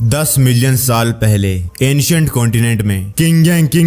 10 million साल पहले ancient continent में किंग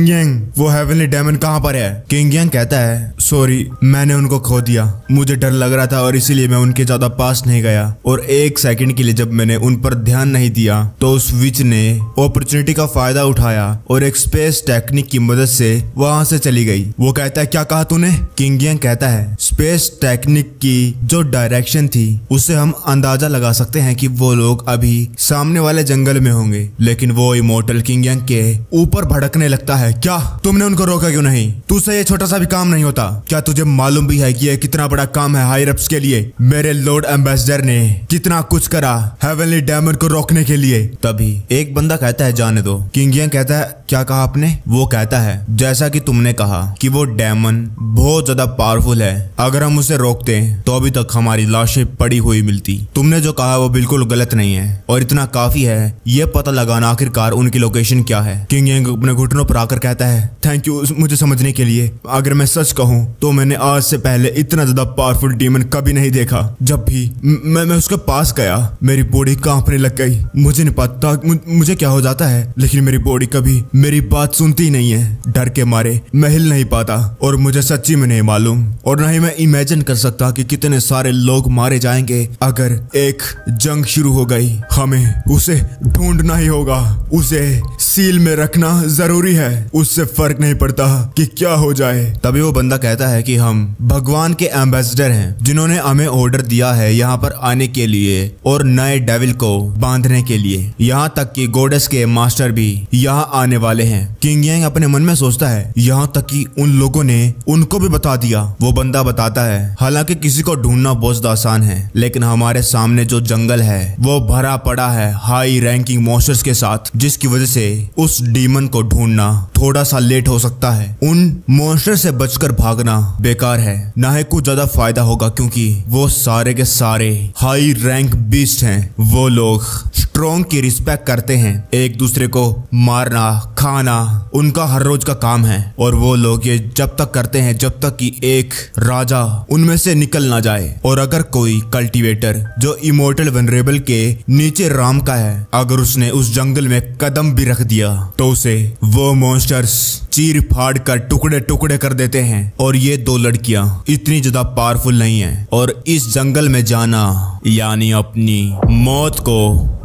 यांग वो हेवनली डायमंड कहाँ पर है? किंग यांग कहता है सॉरी मैंने उनको खो दिया, मुझे डर लग रहा था और इसीलिए मैं उनके ज्यादा पास नहीं गया और एक सेकंड के लिए जब मैंने उन पर ध्यान नहीं दिया तो उस विच ने अपॉर्चुनिटी का फायदा उठाया और एक स्पेस टेक्निक की मदद से वहां से चली गई। वो कहता है क्या कहा तूने? किंग यांग कहता है स्पेस टेक्निक की जो डायरेक्शन थी उससे हम अंदाजा लगा सकते हैं कि वो लोग अभी सामने वाले जंगल में होंगे, लेकिन वो इमोर्टल किंग यांग के ऊपर भड़कने लगता है। क्या तुमने उनको रोका क्यों नहीं? तुझसे ये छोटा सा भी काम नहीं होता? क्या तुझे मालूम भी है कि ये कितना बड़ा काम है हायर अप्स के लिए? मेरे लॉर्ड एम्बेसडर ने कितना कुछ करा हेवनली डायमंड को रोकने के लिए। तभी एक बंदा कहता है जाने दो। किंग यांग कहता है क्या कहा आपने? वो कहता है जैसा कि तुमने कहा कि वो डायमंड बहुत ज्यादा पावरफुल है, अगर हम उसे रोकते तो अभी तक हमारी लाशें पड़ी हुई मिलती। तुमने जो कहा वो बिल्कुल गलत नहीं है और इतना काफी है ये पता लगाना आखिरकार उनकी लोकेशन क्या है। किंग यांग अपने घुटनों पर आकर कहता है थैंक यू मुझे समझने के लिए। अगर मैं सच कहूँ तो मैंने आज से पहले इतना ज्यादा पावरफुल डीमन कभी नहीं देखा। जब भी मैं उसके पास गया मेरी बॉडी कांपने लग गई। मुझे नहीं पता मुझे क्या हो जाता है, लेकिन मेरी बॉडी कभी मेरी बात सुनती नहीं है। डर के मारे मैं हिल नहीं पाता और मुझे सच्ची में नहीं मालूम और न ही मैं इमेजिन कर सकता कि कितने सारे लोग मारे जाएंगे अगर एक जंग शुरू हो गई। हमें उसे ढूंढना ही होगा, उसे सील में रखना जरूरी है, उससे फर्क नहीं पड़ता कि क्या हो जाए। तभी वो बंदा कहता है कि हम भगवान के एम्बेसडर हैं जिन्होंने हमें ऑर्डर दिया है यहाँ पर आने के लिए और नए डेविल को बांधने के लिए। यहाँ तक कि गॉडेस के मास्टर भी यहाँ आने वाले हैं। किंग यांग अपने मन में सोचता है यहाँ तक कि उन लोगों ने उनको भी बता दिया। वो बंदा बताता है हालांकि किसी को ढूंढना बहुत आसान है, लेकिन हमारे सामने जो जंगल है वो भरा पड़ा है हाई रैंकिंग मॉन्स्टर्स के साथ, जिसकी वजह से उस डीमन को ढूंढना थोड़ा सा लेट हो सकता है। उन मॉन्स्टर से बचकर भागना बेकार है, ना ही कुछ ज्यादा फायदा होगा क्योंकि वो सारे के सारे हाई रैंक बीस्ट हैं। वो लोग स्ट्रॉन्ग की रिस्पेक्ट करते हैं, एक दूसरे को मारना खाना उनका हर रोज का काम है और वो लोग ये जब तक करते हैं जब तक कि एक राजा उनमें से निकल ना जाए। और अगर कोई कल्टीवेटर जो इमोर्टल वनरेबल के नीचे राम का है अगर उसने उस जंगल में कदम भी रख दिया तो उसे वो मॉन्स्टर्स चीर फाड़ कर टुकड़े टुकड़े कर देते हैं। और ये दो लड़कियां इतनी ज्यादा पावरफुल नहीं है और इस जंगल में जाना यानी अपनी मौत को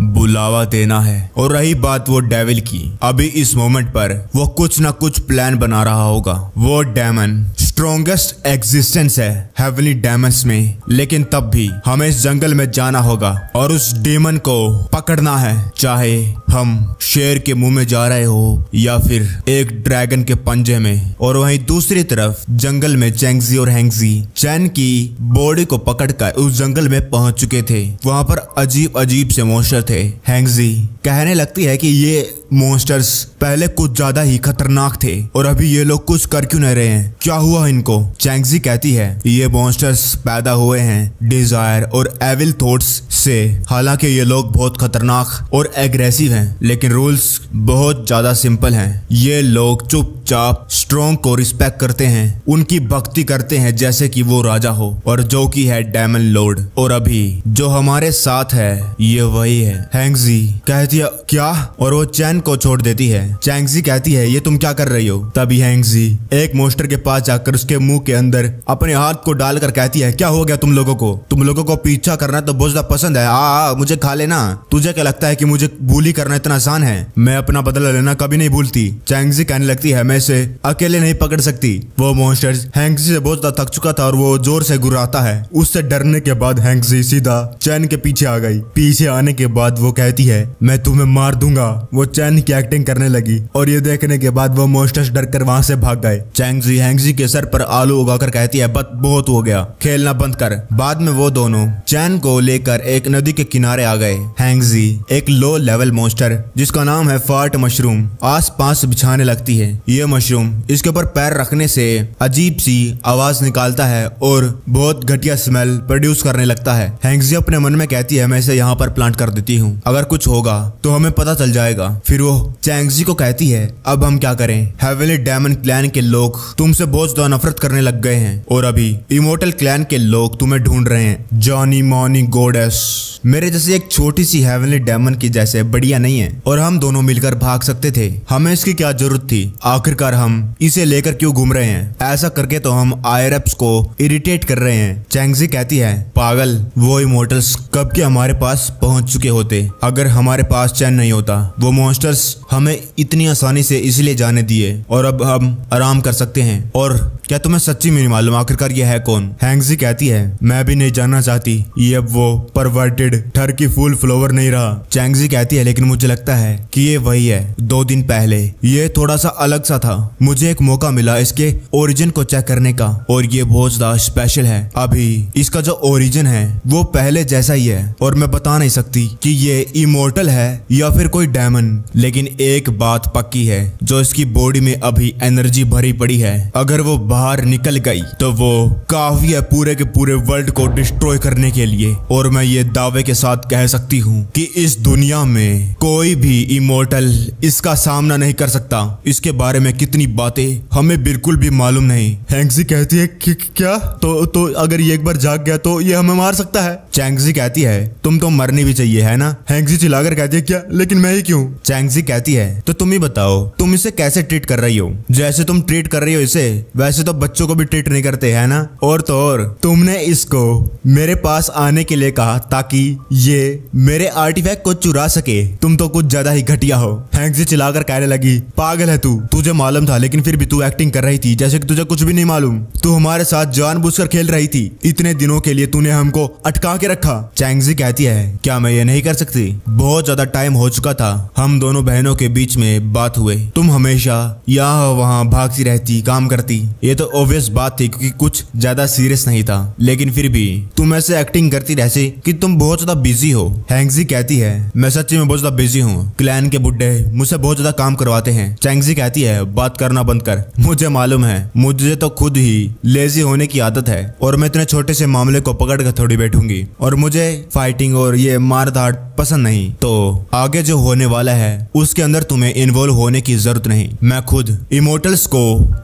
बुलावा देना है। और रही बात वो डेविल की, अभी इस मोमेंट पर वो कुछ ना कुछ प्लान बना रहा होगा। वो डायमंड स्ट्रॉन्गेस्ट एग्जिस्टेंस है हेवनली डायमंड्स में, लेकिन तब भी हमें इस जंगल में जाना होगा और उस डेमन को पकड़ना है, चाहे हम शेर के मुंह में जा रहे हो या फिर एक ड्रैगन के पंजे में। और वहीं दूसरी तरफ जंगल में चैंगजी और हैंगजी चैन की बॉडी को पकड़कर उस जंगल में पहुंच चुके थे। वहां पर अजीब अजीब से मॉन्स्टर थे। हैंगजी कहने लगती है कि ये मॉन्स्टर्स पहले कुछ ज्यादा ही खतरनाक थे और अभी ये लोग कुछ कर क्यों नहीं रहे हैं, क्या हुआ इनको? चैंगजी कहती है ये मॉन्स्टर्स पैदा हुए हैं डिजायर और एविल थॉट्स से। हालांकि ये लोग बहुत खतरनाक और एग्रेसिव हैं, लेकिन रूल्स बहुत ज्यादा सिंपल हैं। ये लोग चुपचाप स्ट्रॉन्ग को रिस्पेक्ट करते हैं, उनकी भक्ति करते हैं जैसे कि वो राजा हो, और जो कि है डायमंड लॉर्ड। और अभी जो हमारे साथ है ये वही है। हैंगजी कहती है क्या, और वो चैन को छोड़ देती है। चैंगजी कहती है ये तुम क्या कर रही हो? तभी हैंगजी एक मॉन्स्टर के पास जाकर उसके मुंह के अंदर अपने हाथ को डालकर कहती है क्या हो गया तुम लोगों को? तुम लोगों को पीछा करना तो बहुत ज्यादा पसंद है, मुझे खा लेना। तुझे क्या लगता है कि मुझे बुली करना इतना आसान है? मैं अपना बदला लेना कभी नहीं भूलती। चैंगजी कहने लगती है मैं इसे अकेले नहीं पकड़ सकती। वो मॉन्स्टर हैंगजी से बहुत ज्यादा थक चुका था और वो जोर से गुर्राता है। उससे डरने के बाद हैंगजी सीधा चैन के पीछे आ गई। पीछे आने के बाद वो कहती है मैं तुम्हें मार दूंगा। वो चैन की एक्टिंग करने लगी और ये देखने के बाद वो मॉन्स्टर्स डरकर वहां से भाग गए। चैंगजी हैंगजी के सर पर आलू उगाकर कहती है बस बहुत हो गया, खेलना बंद कर। बाद में वो दोनों चैन को लेकर एक नदी के किनारे आ गए। हैंगजी एक लो लेवल मॉन्स्टर जिसका नाम है फार्ट मशरूम आस पास बिछाने लगती है। ये मशरूम इसके ऊपर पैर रखने से अजीब सी आवाज निकालता है और बहुत घटिया स्मेल प्रोड्यूस करने लगता है। हैंगजी अपने मन में कहती है मैं इसे यहाँ पर प्लांट कर देती हूँ, अगर कुछ होगा तो हमें पता चल जाएगा। फिर वो चैंगजी को कहती है अब हम क्या करें, हेवनली डेमन क्लैन के लोग तुमसे बहुत ज्यादा नफरत करने लग गए हैं और अभी इमोर्टल क्लैन के लोग तुम्हें ढूंढ रहे हैं। जॉनी मॉनी गॉडेस मेरे जैसे एक छोटी सी हेवनली डेमन की जैसे बढ़िया नहीं है और हम दोनों मिलकर भाग सकते थे, हमें इसकी क्या जरूरत थी, आखिरकार हम इसे लेकर क्यों घूम रहे हैं, ऐसा करके तो हम आयरप्स को इरिटेट कर रहे हैं। चैंगजी कहती है पागल, वो इमोर्टल्स कब के हमारे पास पहुंच चुके होते, अगर हमारे पास चैन नहीं होता वो मॉन्स्टर्स हमें इतनी आसानी से इसलिए जाने दिए और अब हम आराम कर सकते हैं। और क्या तुम्हें सच्ची में नहीं मालूम आखिरकार ये है कौन? हैंगजी कहती है मैं भी नहीं जानना चाहती, ये अब वो परवर्टेड टर्की फूल फ्लावर नहीं रहा। चैंगजी कहती है लेकिन मुझे लगता है कि ये वही है 2 दिन पहले, ये थोड़ा सा अलग सा था, मुझे एक मौका मिला इसके ओरिजिन को चेक करने का और ये बहुत ज्यादा स्पेशल है। अभी इसका जो ओरिजिन है वो पहले जैसा ही है और मैं बता नहीं सकती कि ये इमोर्टल है या फिर कोई डेमन, लेकिन एक बात पक्की है जो इसकी बॉडी में अभी एनर्जी भरी पड़ी है, अगर वो बाहर निकल गई तो वो काफी है पूरे के पूरे वर्ल्ड को डिस्ट्रॉय करने के लिए। और मैं ये दावे के साथ कह सकती हूँ कि इस दुनिया में कोई भी इमोर्टल इसका सामना नहीं कर सकता। इसके बारे में कितनी बातें हमें बिल्कुल भी मालूम नहीं। हैंगजी कहती है क्या तो अगर ये एक बार जाग गया तो ये हमें मार सकता है? चैंगजी कहती है तुम तो मरनी भी चाहिए है ना? हैंगजी चिल्लाकर कहती है क्या, लेकिन मैं ही क्यों? चैंगजी कहती है तो तुम ही बताओ तुम इसे कैसे ट्रीट कर रही हो, जैसे तुम ट्रीट कर रही हो इसे वैसे तो बच्चों को भी ट्रीट नहीं करते है ना? और तो और तुमने इसको मेरे पास आने के लिए कहा ताकि ये मेरे आर्टिफैक्ट को चुरा सके, तुम तो कुछ ज्यादा ही घटिया हो। हैंगजी चिल्लाकर कहने लगी पागल है तू, तुझे मालूम था लेकिन फिर भी तू एक्टिंग कर रही थी जैसे कि तुझे कुछ भी नहीं मालूम, तू हमारे साथ जानबूझकर खेल रही थी, इतने दिनों के लिए तूने हमको अटका के रखा। चैंगजी कहती है क्या मैं ये नहीं कर सकती, बहुत ज्यादा टाइम हो चुका था, हम दोनों बहनों के बीच में बात हुए, तुम हमेशा यहाँ वहाँ भागती रहती काम करती, ये तो ऑब्वियस बात थी क्योंकि कुछ ज्यादा सीरियस नहीं था, लेकिन फिर भी तुम ऐसे एक्टिंग करती रहती कि तुम बहुत ज्यादा बिजी हो। हैंगजी कहती है मैं सच्ची में बहुत ज्यादा बिजी हूँ, क्लैन के बुड्ढे मुझसे बहुत ज्यादा काम करवाते हैं। चैंगजी कहती है बात करना बंद कर, मुझे मालूम है, मुझे तो खुद ही लेजी होने की आदत है और मैं इतने छोटे से मामले को पकड़ कर थोड़ी बैठूंगी और मुझे फाइटिंग और ये मार धाड़ पसंद नहीं, तो आगे जो होने वाला है उसके अंदर तुम्हें इन्वॉल्व होने की जरूरत नहीं, मैं खुद इमोर्टल्स को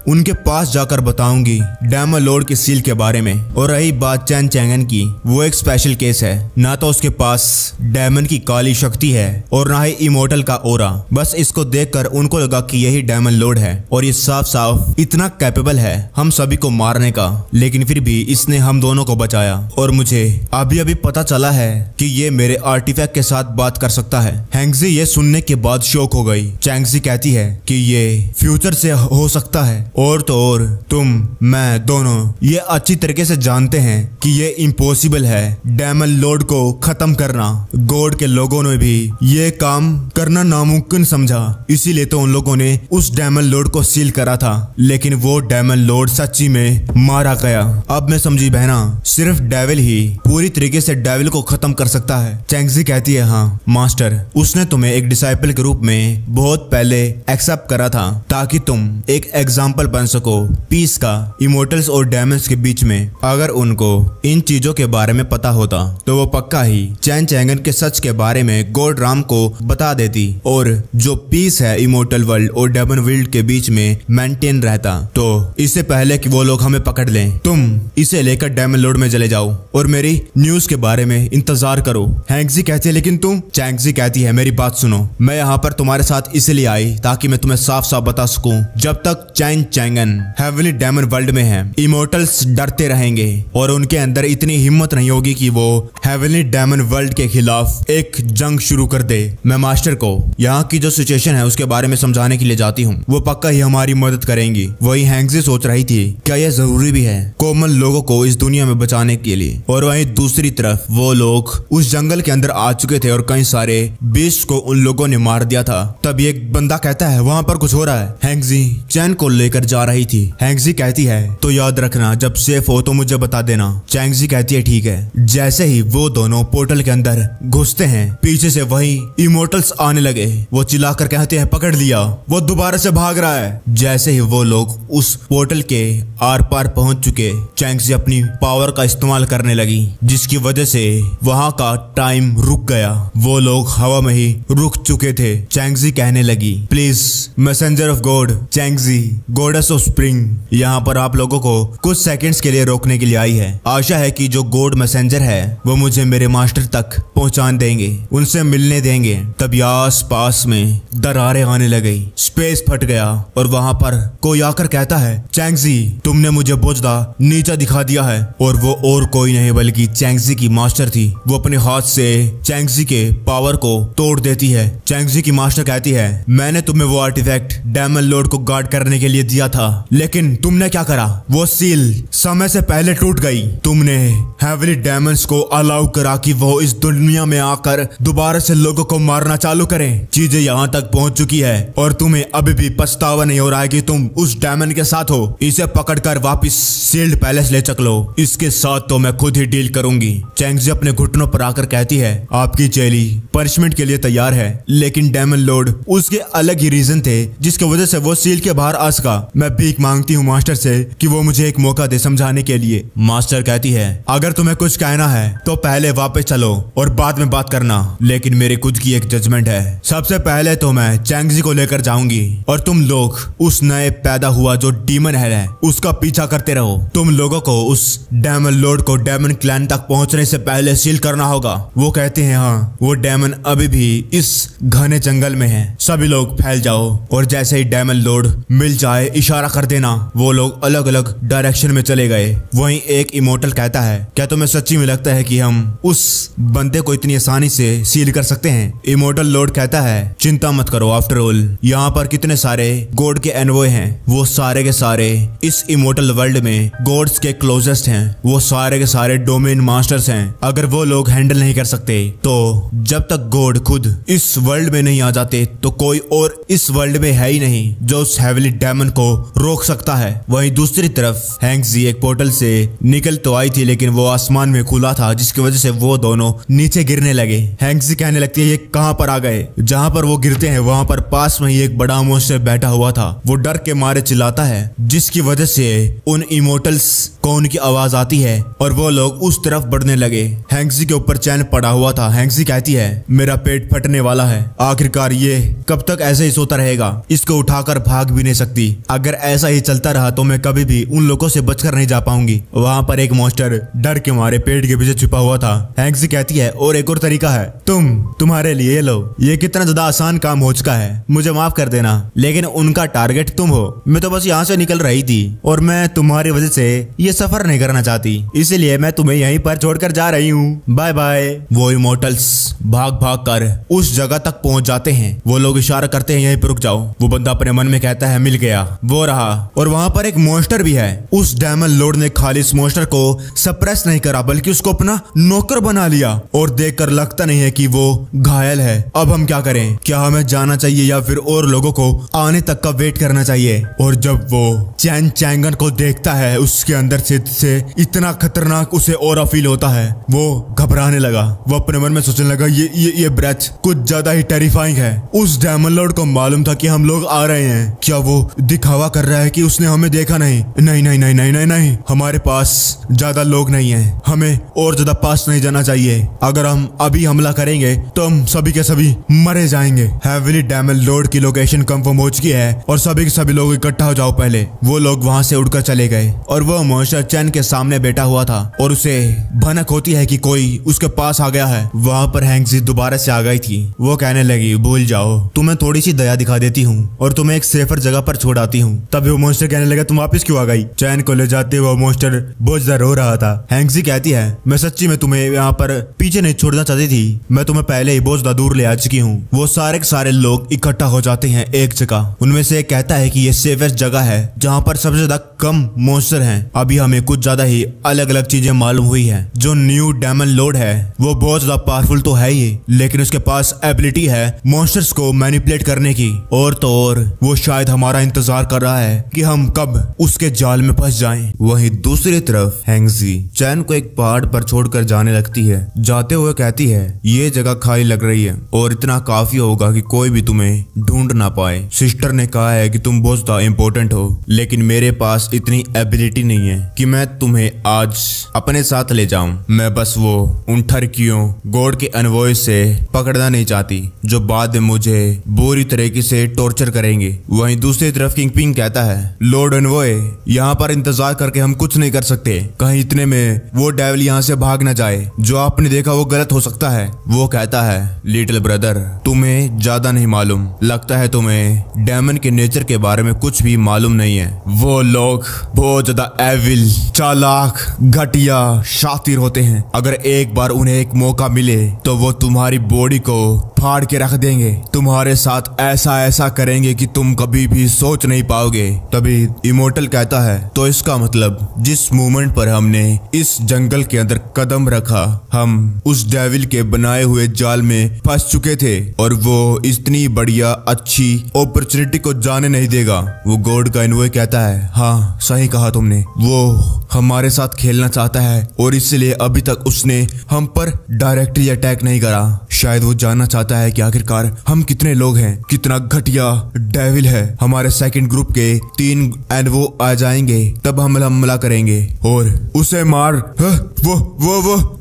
उनके पास जाकर बताऊंगी डेमन लॉर्ड की सील के बारे में। और रही बात चैन चैंगन की, वो एक स्पेशल केस है, ना तो उसके पास डेमन की काली शक्ति है और ना ही इमोर्टल का ओरा, बस इसको देखकर उनको लगा कि यही डेमन लॉर्ड है और ये साफ साफ इतना कैपेबल है हम सभी को मारने का, लेकिन फिर भी इसने हम दोनों को बचाया और मुझे अभी अभी पता चला है कि ये मेरे आर्टिफैक्ट के साथ बात कर सकता है। हैंगजी ये सुनने के बाद शॉक हो गई। चैंगजी कहती है कि ये फ्यूचर से हो सकता है और तो और तुम मैं दोनों ये अच्छी तरीके से जानते हैं कि ये इम्पॉसिबल है डेमन लॉर्ड को खत्म करना, गॉड के लोगों ने भी ये काम करना नामुमकिन समझा, इसीलिए तो उन लोगों ने उस डेमन लॉर्ड को सील करा था, लेकिन वो डेमन लॉर्ड सच्ची में मारा गया। अब मैं समझी बहना, सिर्फ डेविल ही पूरी तरीके से डेविल को खत्म कर सकता है। चैंगजी कहती है हाँ मास्टर, उसने तुम्हें एक डिसाइपल के रूप में बहुत पहले एक्सेप्ट करा था ताकि तुम एक एग्जाम्पल बन सको पीस का इमोर्टल्स और डेमन्स के बीच में। अगर उनको इन चीजों के बारे में पता होता तो वो पक्का ही चैन चैंगन के सच के बारे में गॉड राम को बता देती और जो पीस है इमोर्टल वर्ल्ड और डेमन वर्ल्ड के बीच में मेंटेन रहता। तो इससे पहले कि वो लोग हमें पकड़ लें, तुम इसे लेकर डेमन लॉर्ड में चले जाओ और मेरी न्यूज के बारे में इंतजार करो। हैंगजी कहती है लेकिन तुम? चैंगजी कहती है मेरी बात सुनो, मैं यहाँ पर तुम्हारे साथ इसलिए आई ताकि मैं तुम्हें साफ साफ बता सकूं, जब तक चैन चैंगन हेवनली डेमन वर्ल्ड में है इमोर्टल्स डरते रहेंगे और उनके अंदर इतनी हिम्मत नहीं होगी कि वो हेवनली डेमन वर्ल्ड के खिलाफ एक जंग शुरू कर दे। मैं मास्टर को यहाँ की जो सिचुएशन है उसके बारे में समझाने के लिए जाती हूँ, वो पक्का ही हमारी मदद करेंगी। वही हैंगजी सोच रही थी क्या यह जरूरी भी है कॉमन लोगों को इस दुनिया में बचाने के लिए, और वहीं दूसरी तरफ वो लोग उस जंगल के अंदर आ चुके थे और कई सारे बीस्ट को उन लोगों ने मार दिया था। तब एक बंदा कहता है वहां पर कुछ हो रहा है। हैंगजी चैन को लेकर जा रही थी। चैंगजी कहती है तो याद रखना, जब सेफ हो तो मुझे बता देना। चैंगजी कहती है ठीक है। जैसे ही वो दोनों पोर्टल के अंदर घुसते हैं, पीछे से वही इमोर्टल्स आने लगे। वो चिल्लाकर कहते हैं पकड़ लिया, वो दोबारा से भाग रहा है। जैसे ही वो लोग उस पोर्टल के आर पार पहुंच चुके, चैंगजी अपनी पावर का इस्तेमाल करने लगी, जिसकी वजह से वहां का टाइम रुक गया। वो लोग हवा में ही रुक चुके थे। चैंगजी कहने लगी प्लीज मैसेंजर ऑफ गॉड, चैंगजी गॉडेस ऑफ स्प्रिंग, यहाँ पर आप लोगों को कुछ सेकंड्स के लिए रोकने के लिए आई है। आशा है कि जो गॉड मैसेंजर है वो मुझे मेरे मास्टर तक पहुंचा देंगे, उनसे मिलने देंगे। तभी आस पास में दरारें आने लगी, स्पेस फट गया और वहां पर कोई आकर कहता है चैंगजी तुमने मुझे बोझदा नीचा दिखा दिया है। और वो और कोई नहीं बल्कि चैंगजी की मास्टर थी। वो अपने हाथ से चैंगजी के पावर को तोड़ देती है। चैंगजी की मास्टर कहती है मैंने तुम्हें वो आर्टिफैक्ट डेमन लॉर्ड को गार्ड करने के लिए दिया था, लेकिन तुमने क्या करा? वो सील समय से पहले टूट गई। तुमने हेवली डेमंस को अलाउ करा कि वो इस दुनिया में आकर दोबारा से लोगों को मारना चालू करें। चीजें यहाँ तक पहुंच चुकी है और तुम्हें अभी भी पछतावा नहीं हो रहा है कि तुम उस डेमन के साथ हो। इसे पकड़कर वापस सील्ड पैलेस ले चलो, इसके साथ तो मैं खुद ही डील करूंगी। चैंगजी अपने घुटनों पर आकर कहती है आपकी चेली पनिशमेंट के लिए तैयार है, लेकिन डेमन लॉर्ड उसके अलग ही रीजन थे जिसकी वजह से वो सील के बाहर आ सका। मैं भीख मांगती हूँ मास्टर से कि वो मुझे एक मौका दे समझाने के लिए। मास्टर कहती है अगर तुम्हें कुछ कहना है तो पहले वापस चलो और बाद में बात करना, लेकिन मेरी खुद की एक जजमेंट है। सबसे पहले तो मैं चैंगजी को लेकर जाऊंगी और तुम लोग उस नए पैदा हुआ जो डीमन है उसका पीछा करते रहो। तुम लोगों को उस डेमन लॉर्ड को डेमन क्लैन तक पहुंचने से पहले सील करना होगा। वो कहते हैं हाँ, वो डेमन अभी भी इस घने जंगल में है, सभी लोग फैल जाओ। और जैसे ही डेमन लॉर्ड मिल जाए इशारा कर देना। वो लोग अलग अलग डायरेक्शन में चले गए। वहीं एक इमोर्टल कहता है क्या तुम्हें सच्ची में लगता है कि हम उस बंदे को इतनी आसानी से सील कर सकते हैं? इमोर्टल लॉर्ड कहता है चिंता मत करो, आफ्टर ऑल यहाँ पर कितने सारे गॉड के एनवॉय हैं, वो सारे के सारे इस इमोर्टल वर्ल्ड में गॉड्स के क्लोजेस्ट हैं। वो सारे के सारे डोमेन मास्टर्स हैं। अगर वो लोग हैंडल नहीं कर सकते तो जब तक गॉड खुद इस वर्ल्ड में नहीं आ जाते तो कोई और इस वर्ल्ड में है ही नहीं जो उस हेवली डेमन को रोक सकता है। वहीं दूसरी तरफ हैंगजी एक पोर्टल से निकल तो आई थी, लेकिन वो आसमान में खुला था, जिसकी वजह से वो दोनों नीचे गिरने लगे। हैंगजी कहने लगती है ये कहां पर आ गए? जहां पर वो गिरते हैं वहां पर पास में ही एक बड़ा मॉन्स्टर बैठा हुआ था। वो डर के मारे चिल्लाता है, जिसकी वजह से उन इमोर्टल्स को उनकी आवाज आती है और वो लोग उस तरफ बढ़ने लगे। हैंगजी के ऊपर चैन पड़ा हुआ था। हैंगजी कहती है मेरा पेट फटने वाला है, आखिरकार ये कब तक ऐसे ही सोता रहेगा? इसको उठाकर भाग भी नहीं सकती। अगर ऐसा ही चलता रहा तो मैं कभी भी उन लोगों से बचकर नहीं जा पाऊंगी। वहां पर एक मॉन्स्टर डर के मारे पेड़ के पीछे छुपा हुआ था। हैंगजी कहती है और एक और तरीका है, तुम्हारे लिए ये लो। ये कितना ज्यादा आसान काम हो चुका है, मुझे माफ कर देना, लेकिन उनका टारगेट तुम हो। मैं तो बस यहाँ से निकल रही थी और मैं तुम्हारी वजह से ये सफर नहीं करना चाहती, इसलिए मैं तुम्हें यहीं पर छोड़कर जा रही हूँ, बाय बाय। वो इमोर्टल्स भाग भाग कर उस जगह तक पहुंच जाते हैं। वो लोग इशारा करते हैं यहीं पर रुक जाओ। वो बंदा अपने मन में कहता है मिल गया, वो रहा। और वहां पर एक मॉन्स्टर भी है। उस डेमन लॉर्ड ने खाली इस मॉन्स्टर को सप्रेस नहीं करा बल्कि उसको अपना नौकर बना लिया, और देखकर लगता नहीं है कि वो घायल है। अब हम क्या करें? क्या हमें जाना चाहिए या फिर और लोगों को आने तक का वेट करना चाहिए? और जब वो चैन चैंगन को देखता है उसके अंदर से इतना खतरनाक उसे और फील होता है। वो घबराने लगा। वो अपने मन में सोचने लगा ये ब्रेथ कुछ ज्यादा ही टेरिफाइंग है। उस डेमन लॉर्ड को मालूम था कि हम लोग आ रहे हैं। क्या वो दिखावा कर रहा है कि उसने हमें देखा नहीं? नहीं नहीं नहीं नहीं नहीं नहीं, हमारे पास ज्यादा लोग नहीं है, हमें और ज्यादा पास नहीं जाना चाहिए। अगर हम अभी हमला करेंगे तो हम सभी के सभी मरे जाएंगे। हेवली डेमन लॉर्ड की लोकेशन कंफर्म हो चुकी है और सभी के सभी लोग इकट्ठा हो जाओ पहले। वो लोग वहां से उड़कर चले गए और वो मॉन्स्टर चैन के सामने बैठा हुआ था और उसे भनक होती है कि कोई उसके पास आ गया है। वहां पर हैंगजी दोबारा से आ गई थी। वो कहने लगी भूल जाओ, तुम्हें थोड़ी सी दया दिखा देती हूँ और तुम्हें एक सेफर जगह पर छोड़ आती हूँ। तभी वो मॉन्स्टर कहने लगा तुम वापस क्यों आ गई? चैन को ले जाते हुए मॉन्स्टर बहुत ज्यादा रो रहा था। हैंगजी कहती है मैं सच्ची में तुम्हें यहाँ पर पीछे नहीं छोड़ना चाहती थी, मैं तुम्हें पहले ही बहुत ज्यादा दूर ले आ चुकी हूँ। वो सारे के सारे लोग इकट्ठा हो जाते हैं एक जगह। उनमें से एक कहता है कि ये सेफेस्ट जगह है जहाँ पर सबसे ज्यादा कम मॉन्स्टर हैं। अभी हमें कुछ ज्यादा ही अलग अलग चीजें मालूम हुई है। जो न्यू डेमन लॉर्ड है वो बहुत ज्यादा पावरफुल तो है ही, लेकिन उसके पास एबिलिटी है मॉन्स्टर्स को मैनिपुलेट करने की। और तो और वो शायद हमारा इंतजार कर रहा है कि हम हम कब उसके जाल में फंस जाएं। वहीं दूसरी तरफ हैंगजी चैन को एक पहाड़ पर छोड़कर जाने लगती है। जाते हुए कहती है ये जगह खाली लग रही है और इतना काफी होगा कि कोई भी तुम्हें ढूंढ ना पाए। सिस्टर ने कहा है कि तुम बहुत ज्यादा इम्पोर्टेंट हो, लेकिन मेरे पास इतनी एबिलिटी नहीं है कि मैं तुम्हें आज अपने साथ ले जाऊं। मैं बस वो उन ठरकियों गॉड के एनवॉय से पकड़ना नहीं चाहती जो बाद में मुझे बुरी तरीके से टॉर्चर करेंगे। वहीं दूसरी तरफ किंगपिन कहता है लॉर्ड एनवॉय, यहाँ पर इंतजार करके हम कुछ नहीं कर सकते। कहीं इतने में वो डेविल यहाँ से भाग न जाए। जो आपने देखा वो गलत हो सकता है। वो कहता है लिटिल ब्रदर, तुम्हें ज्यादा नहीं मालूम, लगता है तुम्हें डेमन के नेचर के बारे में कुछ भी मालूम नहीं है। वो लोग बहुत ज्यादा एविल, चालाक, घटिया, शातिर होते हैं। अगर एक बार उन्हें एक मौका मिले तो वो तुम्हारी बॉडी को फाड़ के रख देंगे, तुम्हारे साथ ऐसा ऐसा करेंगे कि तुम कभी भी सोच नहीं पाओगे। तभी इमोर्टल कहता है तो इसका मतलब जिस मोमेंट पर हमने इस जंगल के अंदर कदम रखा हम उस डेविल के बनाए हुए जाल में फंस चुके थे और वो इतनी बढ़िया अच्छी अपॉर्चुनिटी को जाने नहीं देगा। वो गॉड का एनवॉय कहता है हाँ सही कहा तुमने, वो हमारे साथ खेलना चाहता है और इसलिए अभी तक उसने हम पर डायरेक्टली अटैक नहीं करा। शायद वो जानना चाहता है कि आखिरकार हम कितने लोग हैं, कितना घटिया डेविल है। हमारे सेकंड ग्रुप के 3 एनवो आ जाएंगे तब हम हमला करेंगे और उसे मार।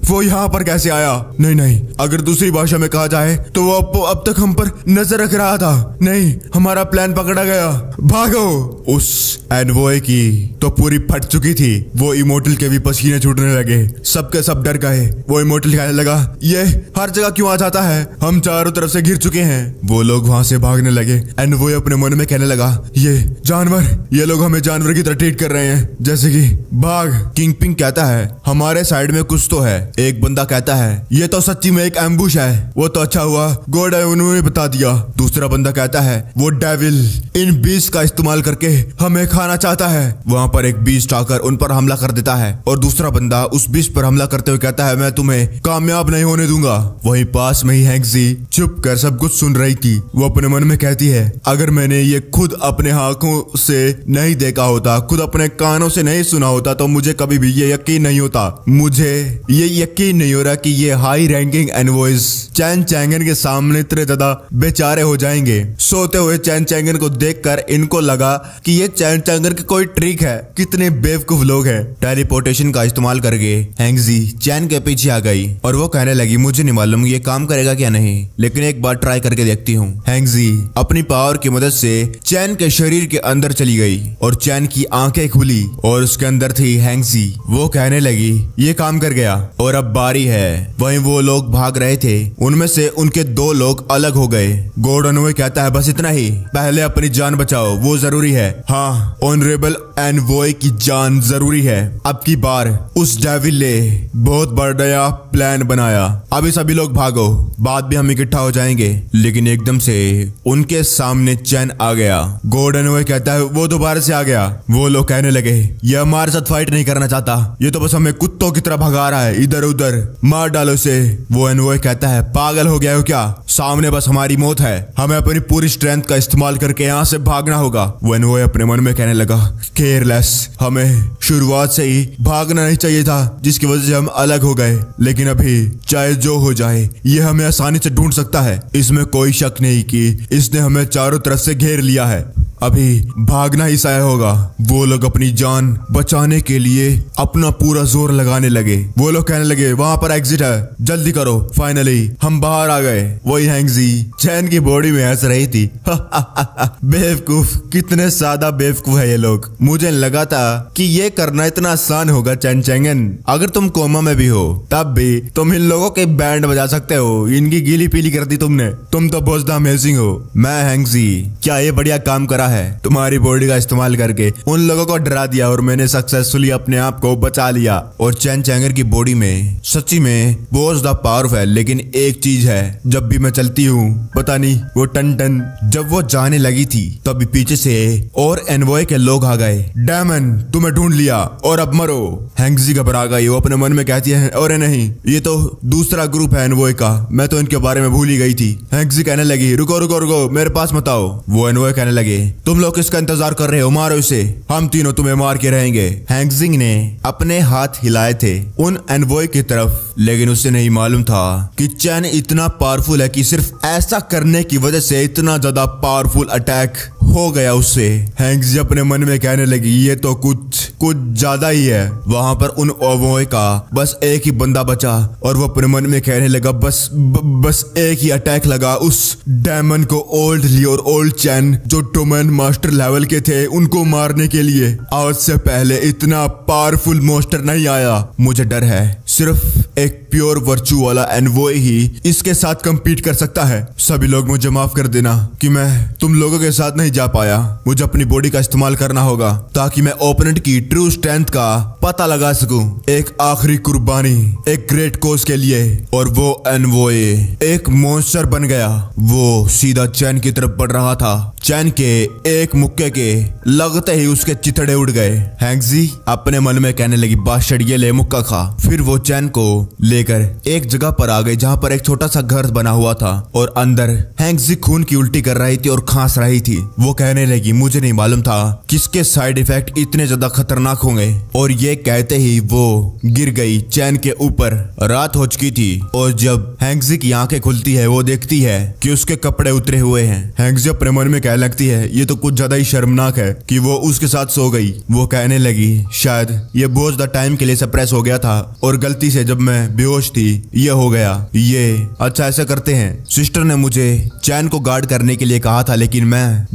वो यहाँ पर कैसे आया? नहीं, अगर दूसरी भाषा में कहा जाए तो वो अब तक हम पर नजर रख रहा था। नहीं, हमारा प्लान पकड़ा गया, भागो। उस एनवॉय की तो पूरी फट चुकी थी। वो इमोर्टल के भी पसीने छूटने लगे, सबके सब डर गए। वो इमोर्टल कहने लगा ये हर जगह क्यों आ जाता है, हम चारों तरफ से घिर चुके हैं। वो लोग वहां से भागने लगे। एनवॉय अपने मन में कहने लगा ये जानवर, ये लोग हमें जानवर की तरह ट्रीट कर रहे हैं, जैसे कि भाग। किंगपिन कहता है हमारे साइड में कुछ तो है। एक बंदा कहता है ये तो सच्ची में एक एम्बुश है, वो तो अच्छा हुआ गॉड उन्होंने बता दिया। दूसरा बंदा कहता है वो डेविल इन बीस्ट का इस्तेमाल करके हमें खाना चाहता है। वहां पर एक बीस्ट आकर उन पर हमला कर देता है और दूसरा बंदा उस बीस्ट पर हमला करते हुए कहता है मैं तुम्हें कामयाब नहीं होने दूंगा। वहीं पास में ही हैंगजी चुप कर सब कुछ सुन रही थी। वो अपने मन में कहती है अगर मैंने ये खुद अपने आंखों से नहीं देखा होता, खुद अपने कानों से नहीं सुना होता तो मुझे कभी भी ये यकीन नहीं होता। मुझे ये यकीन नहीं हो रहा कि ये हाई रैंकिंग एनवॉयज चैन चैंगन के सामने इतने ज्यादा बेचारे हो जाएंगे। सोते हुए चैन चैंगन को देखकर इनको लगा कि ये चैन चैंगन की कोई ट्रिक है। कितने बेवकूफ लोग हैं। टेलीपोर्टेशन का इस्तेमाल करके हैंगजी चैन के पीछे आ गई और वो कहने लगी मुझे नहीं मालूम ये काम करेगा क्या नहीं, लेकिन एक बार ट्राई करके देखती हूँ। हैंगजी अपनी पावर की मदद से चैन के शरीर के अंदर चली गई और चैन की आंखें खुली और उसके अंदर थी हैंगजी। वो कहने लगी ये काम कर गया और अब बारी है। वहीं वो लोग भाग रहे थे, उनमें से उनके 2 लोग अलग हो गए। गॉड एनवॉय कहता है बस इतना ही, पहले अपनी जान बचाओ, वो जरूरी है। हाँ, ऑनरेबल एनवॉय की जान जरूरी है। अब की बार उस डेविल ने बहुत बड़ा प्लान बनाया। अभी सभी लोग भागो, बाद में हम इकट्ठा हो जाएंगे। लेकिन एकदम से उनके सामने चैन आ गया। गॉड एनवॉय कहता है वो दोबारा से आ गया। वो लोग कहने लगे ये हमारे साथ फाइट नहीं करना चाहता, ये तो बस हमें कुत्तों की तरह भगा रहा है, इधर उधर मार डालो इसे। वो एनवॉय कहता है पागल हो गया हो क्या, सामने बस हमारी मौत है, हमें अपनी पूरी स्ट्रेंथ का इस्तेमाल करके यहाँ से भागना होगा। वो एनवॉय अपने मन में कहने लगा केयरलेस, हमें शुरुआत से ही भागना नहीं चाहिए था जिसकी वजह से हम अलग हो गए। लेकिन अभी चाहे जो हो जाए ये हमें आसानी से ढूंढ सकता है, इसमें कोई शक नहीं कि इसने हमें चारों तरफ से घेर लिया है। अभी भागना ही सही होगा। वो लोग अपनी जान बचाने के लिए अपना पूरा जोर लगाने लगे। वो लोग कहने लगे वहां पर एग्जिट है, जल्दी करो। फाइनली हम बाहर आ गए। वही हैंगजी चैन की बॉडी में हंस रही थी। बेवकूफ, कितने सादा बेवकूफ है ये लोग। मुझे लगा था कि ये करना इतना आसान होगा चैन चैंगन, अगर तुम कोमा में भी हो तब भी तुम इन लोगों के बैंड बजा सकते हो। इनकी गीली पीली कर दी तुमने, तुम तो बहुत अमेजिंग हो। मैं हैंगजी क्या ये बढ़िया काम करा है, तुम्हारी बॉडी का इस्तेमाल करके उन लोगों को डरा दिया और मैंने सक्सेसफुली अपने आप को बचा लिया। और चैन चैंगर की बॉडी में सच्ची में बहुत ज्यादा पावर है। लेकिन एक चीज है, जब भी मैं चलती हूँ पता नहीं वो टन टन। जब वो जाने लगी थी तभी पीछे से और एनवॉय के लोग आ गए। डेमन तुम्हें ढूंढ लिया और अब मरो। हैंगजी घबरा गई। वो अपने मन में कहती है अरे नहीं, ये तो दूसरा ग्रुप है एनवॉय का, मैं तो इनके बारे में भूल ही गई थी। हैंगजी कहने लगी रुको रुको रुको, मेरे पास मत आओ। वो एनवॉय कहने लगे तुम लोग किसका इंतजार कर रहे हो? मारो इसे, हम तीनों तुम्हें मार के रहेंगे। हैंगजिंग ने अपने हाथ हिलाए थे उन एनवॉय की तरफ, लेकिन उसे नहीं मालूम था कि चैन इतना पावरफुल है कि सिर्फ ऐसा करने की वजह से इतना ज्यादा पावरफुल अटैक हो गया उससे। हैंगजी अपने मन में कहने लगी ये तो कुछ ज्यादा ही है। वहां पर उन ओवोए का बस एक ही बंदा बचा और वो अपने मन में कहने लगा बस एक ही अटैक लगा उस डेमन को, ओल्ड ली और ओल्ड चैन जो डोमेन मास्टर लेवल के थे उनको मारने के लिए। आज से पहले इतना पावरफुल मॉन्स्टर नहीं आया। मुझे डर है सिर्फ एक प्योर वर्चू वाला एनवॉय ही इसके साथ कंपीट कर सकता है। सभी लोग मुझे माफ कर देना कि मैं तुम लोगों के साथ नहीं जा पाया। मुझे अपनी बॉडी का इस्तेमाल करना होगा ताकि मैं ओपोनेंट की ट्रू स्ट्रेंथ का पता लगा सकूं। एक आखिरी कुर्बानी एक ग्रेट कोज के लिए। और वो एनवॉय एक मॉन्स्टर बन गया। वो सीधा चैन की तरफ बढ़ रहा था। चैन के एक मुक्के के लगते ही उसके चिथड़े उड़ गए। हैंगजी अपने मन में कहने लगी बादशाह ये ले मुक्का खा। फिर वो चैन को लेकर एक जगह पर आ गई जहां पर एक छोटा सा घर बना हुआ था और अंदर हैंगजी खून की उल्टी कर रही थी और खांस रही थी। वो कहने लगी मुझे नहीं मालूम था किसके साइड इफेक्ट इतने ज्यादा खतरनाक होंगे। और ये कहते ही वो गिर गई चैन के ऊपर। रात हो चुकी थी और जब हैंगजी की आंखें खुलती है वो देखती है कि उसके कपड़े उतरे हुए हैं। हैंगजी अपने मन में कहने लगती है ये तो कुछ ज्यादा ही शर्मनाक है कि वो उसके साथ सो गई। वो कहने लगी शायद ये बहुत ज्यादा टाइम के लिए सप्रेस हो गया था और गलती से जब मैं बेहोश थी ये हो गया। ये अच्छा ऐसा करते हैं, सिस्टर ने मुझे चैन को गार्ड करने के लिए कहा था लेकिन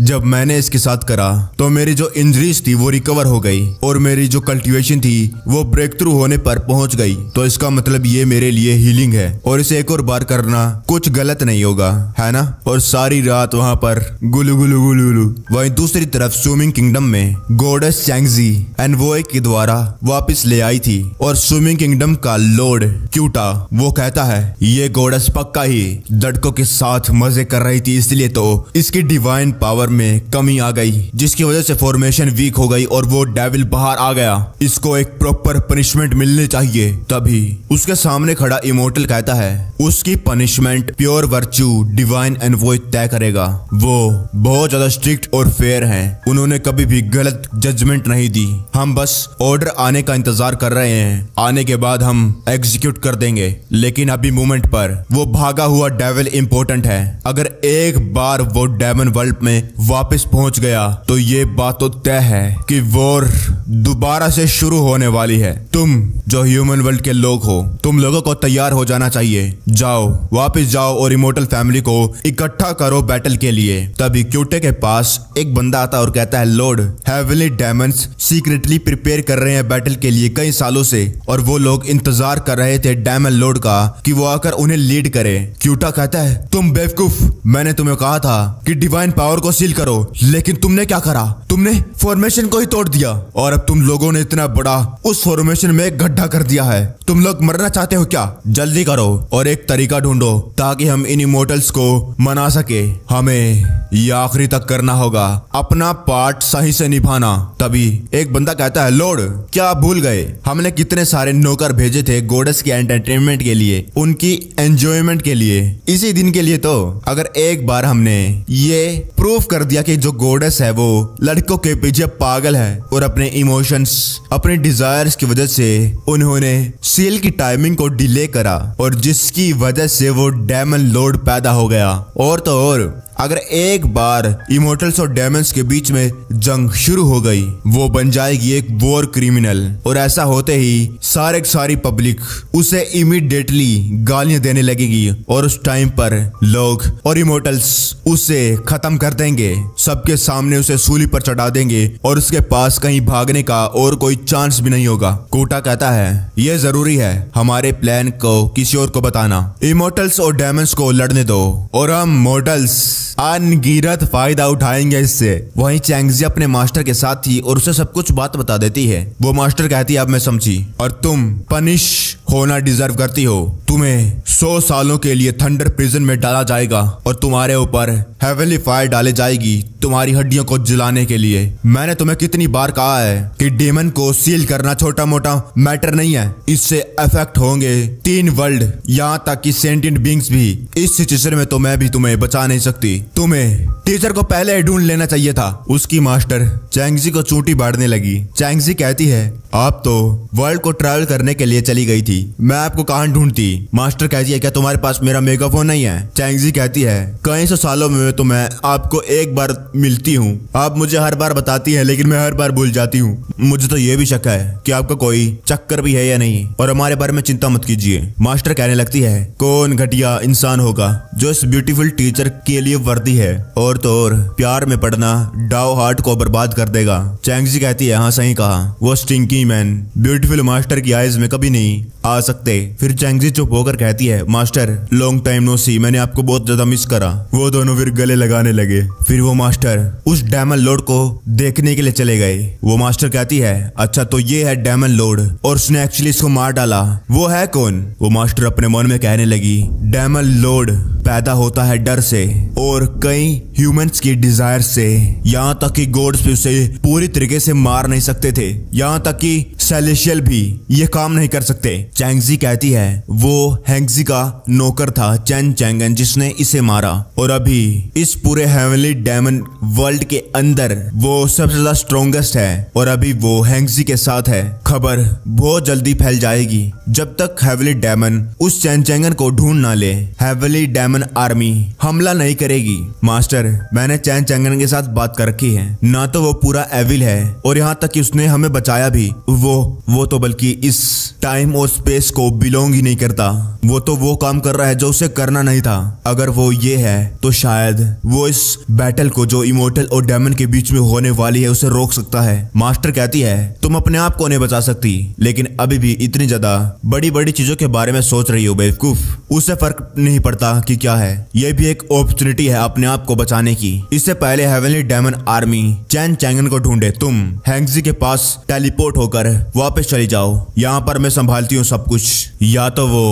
जब मैंने इसके साथ करा तो मेरी जो इंजरीज थी वो रिकवर हो गई और मेरी जो कल्टीवेशन थी वो ब्रेक थ्रू होने पर पहुंच गई। तो इसका मतलब ये मेरे लिए हीलिंग है और इसे एक और बार करना कुछ गलत नहीं होगा, है ना? और सारी रात वहां पर गुलू गुलू गुलू गुलू। वहीं दूसरी तरफ स्विमिंग किंगडम में गॉडेस चैंगजी एनवॉय के द्वारा वापस ले आई थी और स्विमिंग किंगडम का लॉर्ड क्यूटा वो कहता है ये गॉडेस पक्का ही लड़कों के साथ मजे कर रही थी इसलिए तो इसकी डिवाइन पावर में कमी आ गई जिसकी वजह से फॉर्मेशन वीक हो गई और वो डेविल बाहर आ गया। इसको एक प्रॉपर पनिशमेंट मिलनी चाहिए। तभी उसके सामने खड़ा इमोर्टल कहता है उसकी punishment pure virtue divine envoy तय करेगा। वो बहुत ज्यादा स्ट्रिक्ट और फेयर हैं। उन्होंने कभी भी गलत जजमेंट नहीं दी। हम बस ऑर्डर आने का इंतजार कर रहे हैं, आने के बाद हम एग्जीक्यूट कर देंगे। लेकिन अभी मोमेंट पर वो भागा हुआ डेविल इंपॉर्टेंट है। अगर एक बार वो डेमन वर्ल्ड में वापस पहुंच गया तो ये बात तो तय है कि वॉर दोबारा से शुरू होने वाली है। तुम जो ह्यूमन वर्ल्ड के लोग हो तुम लोगों को तैयार हो जाना चाहिए। जाओ वापस जाओ और इमोर्टल फैमिली को इकट्ठा करो बैटल के लिए। तभी क्यूटे के पास एक बंदा आता और कहता है Lord heavenly Demons secretly prepare कर रहे हैं बैटल के लिए कई सालों से और वो लोग इंतजार कर रहे थे डेमन लॉर्ड का कि वो आकर उन्हें लीड करे। क्यूटा कहता है तुम बेवकूफ, मैंने तुम्हें कहा था कि डिवाइन पावर को सील करो लेकिन तुमने क्या करा? तुमने फॉर्मेशन को ही तोड़ दिया और अब तुम लोगों ने इतना बड़ा उस फॉर्मेशन में गड्ढा कर दिया है। तुम लोग मरना चाहते हो क्या? जल्दी करो और एक तरीका ढूंढो ताकि हम इन इमोर्टल्स को मना सके। हमें ये आखिरी तक करना होगा, अपना पार्ट सही से निभाना। तभी एक बंदा कहता है लॉर्ड क्या आप भूल गए हमने कितने सारे नौकर भेजे थे गॉडेस के एंटरटेनमेंट के लिए, उनकी एंजॉयमेंट के लिए, इसी दिन के लिए। तो अगर एक बार हमने ये प्रूफ कर दिया कि जो गॉडेस है वो लड़कों के पीछे पागल है और अपने इमोशंस अपने डिजायर्स की वजह से उन्होंने सील की टाइमिंग को डिले करा और जिसकी वजह से वो डेमन लॉर्ड पैदा हो गया। और तो और अगर एक बार इमोर्टल्स और डेमन्स के बीच में जंग शुरू हो गई वो बन जाएगी एक वॉर क्रिमिनल और ऐसा होते ही सारी पब्लिक उसे इमीडिएटली गालियां देने लगेगी और उस टाइम पर लोग और इमोर्टल्स उसे खत्म कर देंगे, सबके सामने उसे सूली पर चढ़ा देंगे और उसके पास कहीं भागने का और कोई चांस भी नहीं होगा। कोटा कहता है यह जरूरी है हमारे प्लान को किसी और को बताना, इमोर्टल्स और डेमन्स को लड़ने दो और हम मोर्टल्स अनगिनत फायदा उठाएंगे इससे। वहीं चैंगजी अपने मास्टर के साथ थी और उसे सब कुछ बात बता देती है। वो मास्टर कहती है अब मैं समझी और तुम पनिश होना डिजर्व करती हो। तुम्हें 100 सालों के लिए थंडर प्रिजन में डाला जाएगा और तुम्हारे ऊपर हेवनली फायर डाली जाएगी तुम्हारी हड्डियों को जलाने के लिए। मैंने तुम्हें कितनी बार कहा है कि डेमन को सील करना छोटा मोटा मैटर नहीं है, इससे अफेक्ट होंगे 3 वर्ल्ड, यहाँ तक कि सेंटिएंट बीइंग्स भी। इस सिचुएशन में तो मैं भी तुम्हें बचा नहीं सकती। तुम्हें टीचर को पहले ही ढूंढ लेना चाहिए था। उसकी मास्टर चैंगजी को चूंटी बांटने लगी। चैंगजी कहती है आप तो वर्ल्ड को ट्रैवल करने के लिए चली गई थी, मैं आपको कहाँ ढूंढती। मास्टर कहती है क्या तुम्हारे पास मेरा मेगाफोन नहीं है। चैंगजी कहती है कई सौ सालों में तो मैं आपको एक बार मिलती हूँ, आप मुझे हर बार बताती है लेकिन मैं हर बार भूल जाती हूँ। मुझे तो ये भी शक है कि आपका कोई चक्कर भी है या नहीं, और हमारे बारे में चिंता मत कीजिए। मास्टर कहने लगती है कौन घटिया इंसान होगा जो इस ब्यूटीफुल टीचर के लिए वर्दी है, और तो और प्यार में पड़ना डाओ हार्ट को बर्बाद कर देगा। चैंगजी कहती है हाँ सही कहा, वो स्टिंकी मैन ब्यूटीफुल मास्टर की आइज में कभी नहीं आ सकते। फिर चैंगजी चुप होकर कहती है मास्टर लॉन्ग टाइम नो सी, मैंने आपको बहुत ज्यादा मिस करा। वो दोनों फिर गले लगाने लगे। फिर वो मास्टर उस डायमंड लॉर्ड को देखने के लिए चले गए। वो मास्टर कहती है अच्छा तो ये है डायमंड लॉर्ड और उसने एक्चुअली इसको मार डाला, वो है कौन। वो मास्टर अपने मन में कहने लगी डायमंड लॉर्ड पैदा होता है डर से और कई ह्यूमंस की डिजायर से, यहाँ तक कि गॉड्स भी उसे पूरी तरीके से मार नहीं सकते थे, यहाँ तक कि सेलेशियल भी ये काम नहीं कर सकते। चैंगजी कहती है वो हैंगजी का नौकर था चैन चैंगन जिसने इसे मारा, और अभी इस पूरे हेवनली डायमंड वर्ल्ड के अंदर वो सबसे ज्यादा स्ट्रॉन्गेस्ट है और अभी वो हैंगजी के साथ है। खबर बहुत जल्दी फैल जाएगी जब तक हेवनली डायमंड उस चैन चैंगन को ढूंढ ना ले। हेवनली डायमंड आर्मी हमला नहीं करेगी। मास्टर मैंने चैन चैंगन के साथ बात कर रखी है, ना तो वो पूरा एविल है और यहाँ तक कि उसने हमें बचाया भी, वो तो बल्कि इस टाइम और स्पेस को बिलोंग ही नहीं करता। वो तो वो काम कर रहा है जो उसे करना नहीं था। अगर वो ये है तो शायद वो इस बैटल को जो इमोर्टल और डायमंड के बीच में होने वाली है उसे रोक सकता है। मास्टर कहती है तुम अपने आप को नहीं बचा सकती, लेकिन अभी भी इतनी ज्यादा बड़ी बड़ी चीजों के बारे में सोच रही हो बेवकूफ, उससे फर्क नहीं पड़ता कि क्या है। ये भी एक अपॉर्चुनिटी है अपने आप को बचाने की। इससे पहले हेवनली डायमंड आर्मी चैन चैंगन को ढूंढे, तुम हैंगजी के पास टेलीपोर्ट होकर वापस चली जाओ। यहाँ पर मैं संभालती हूँ सब कुछ। या तो वो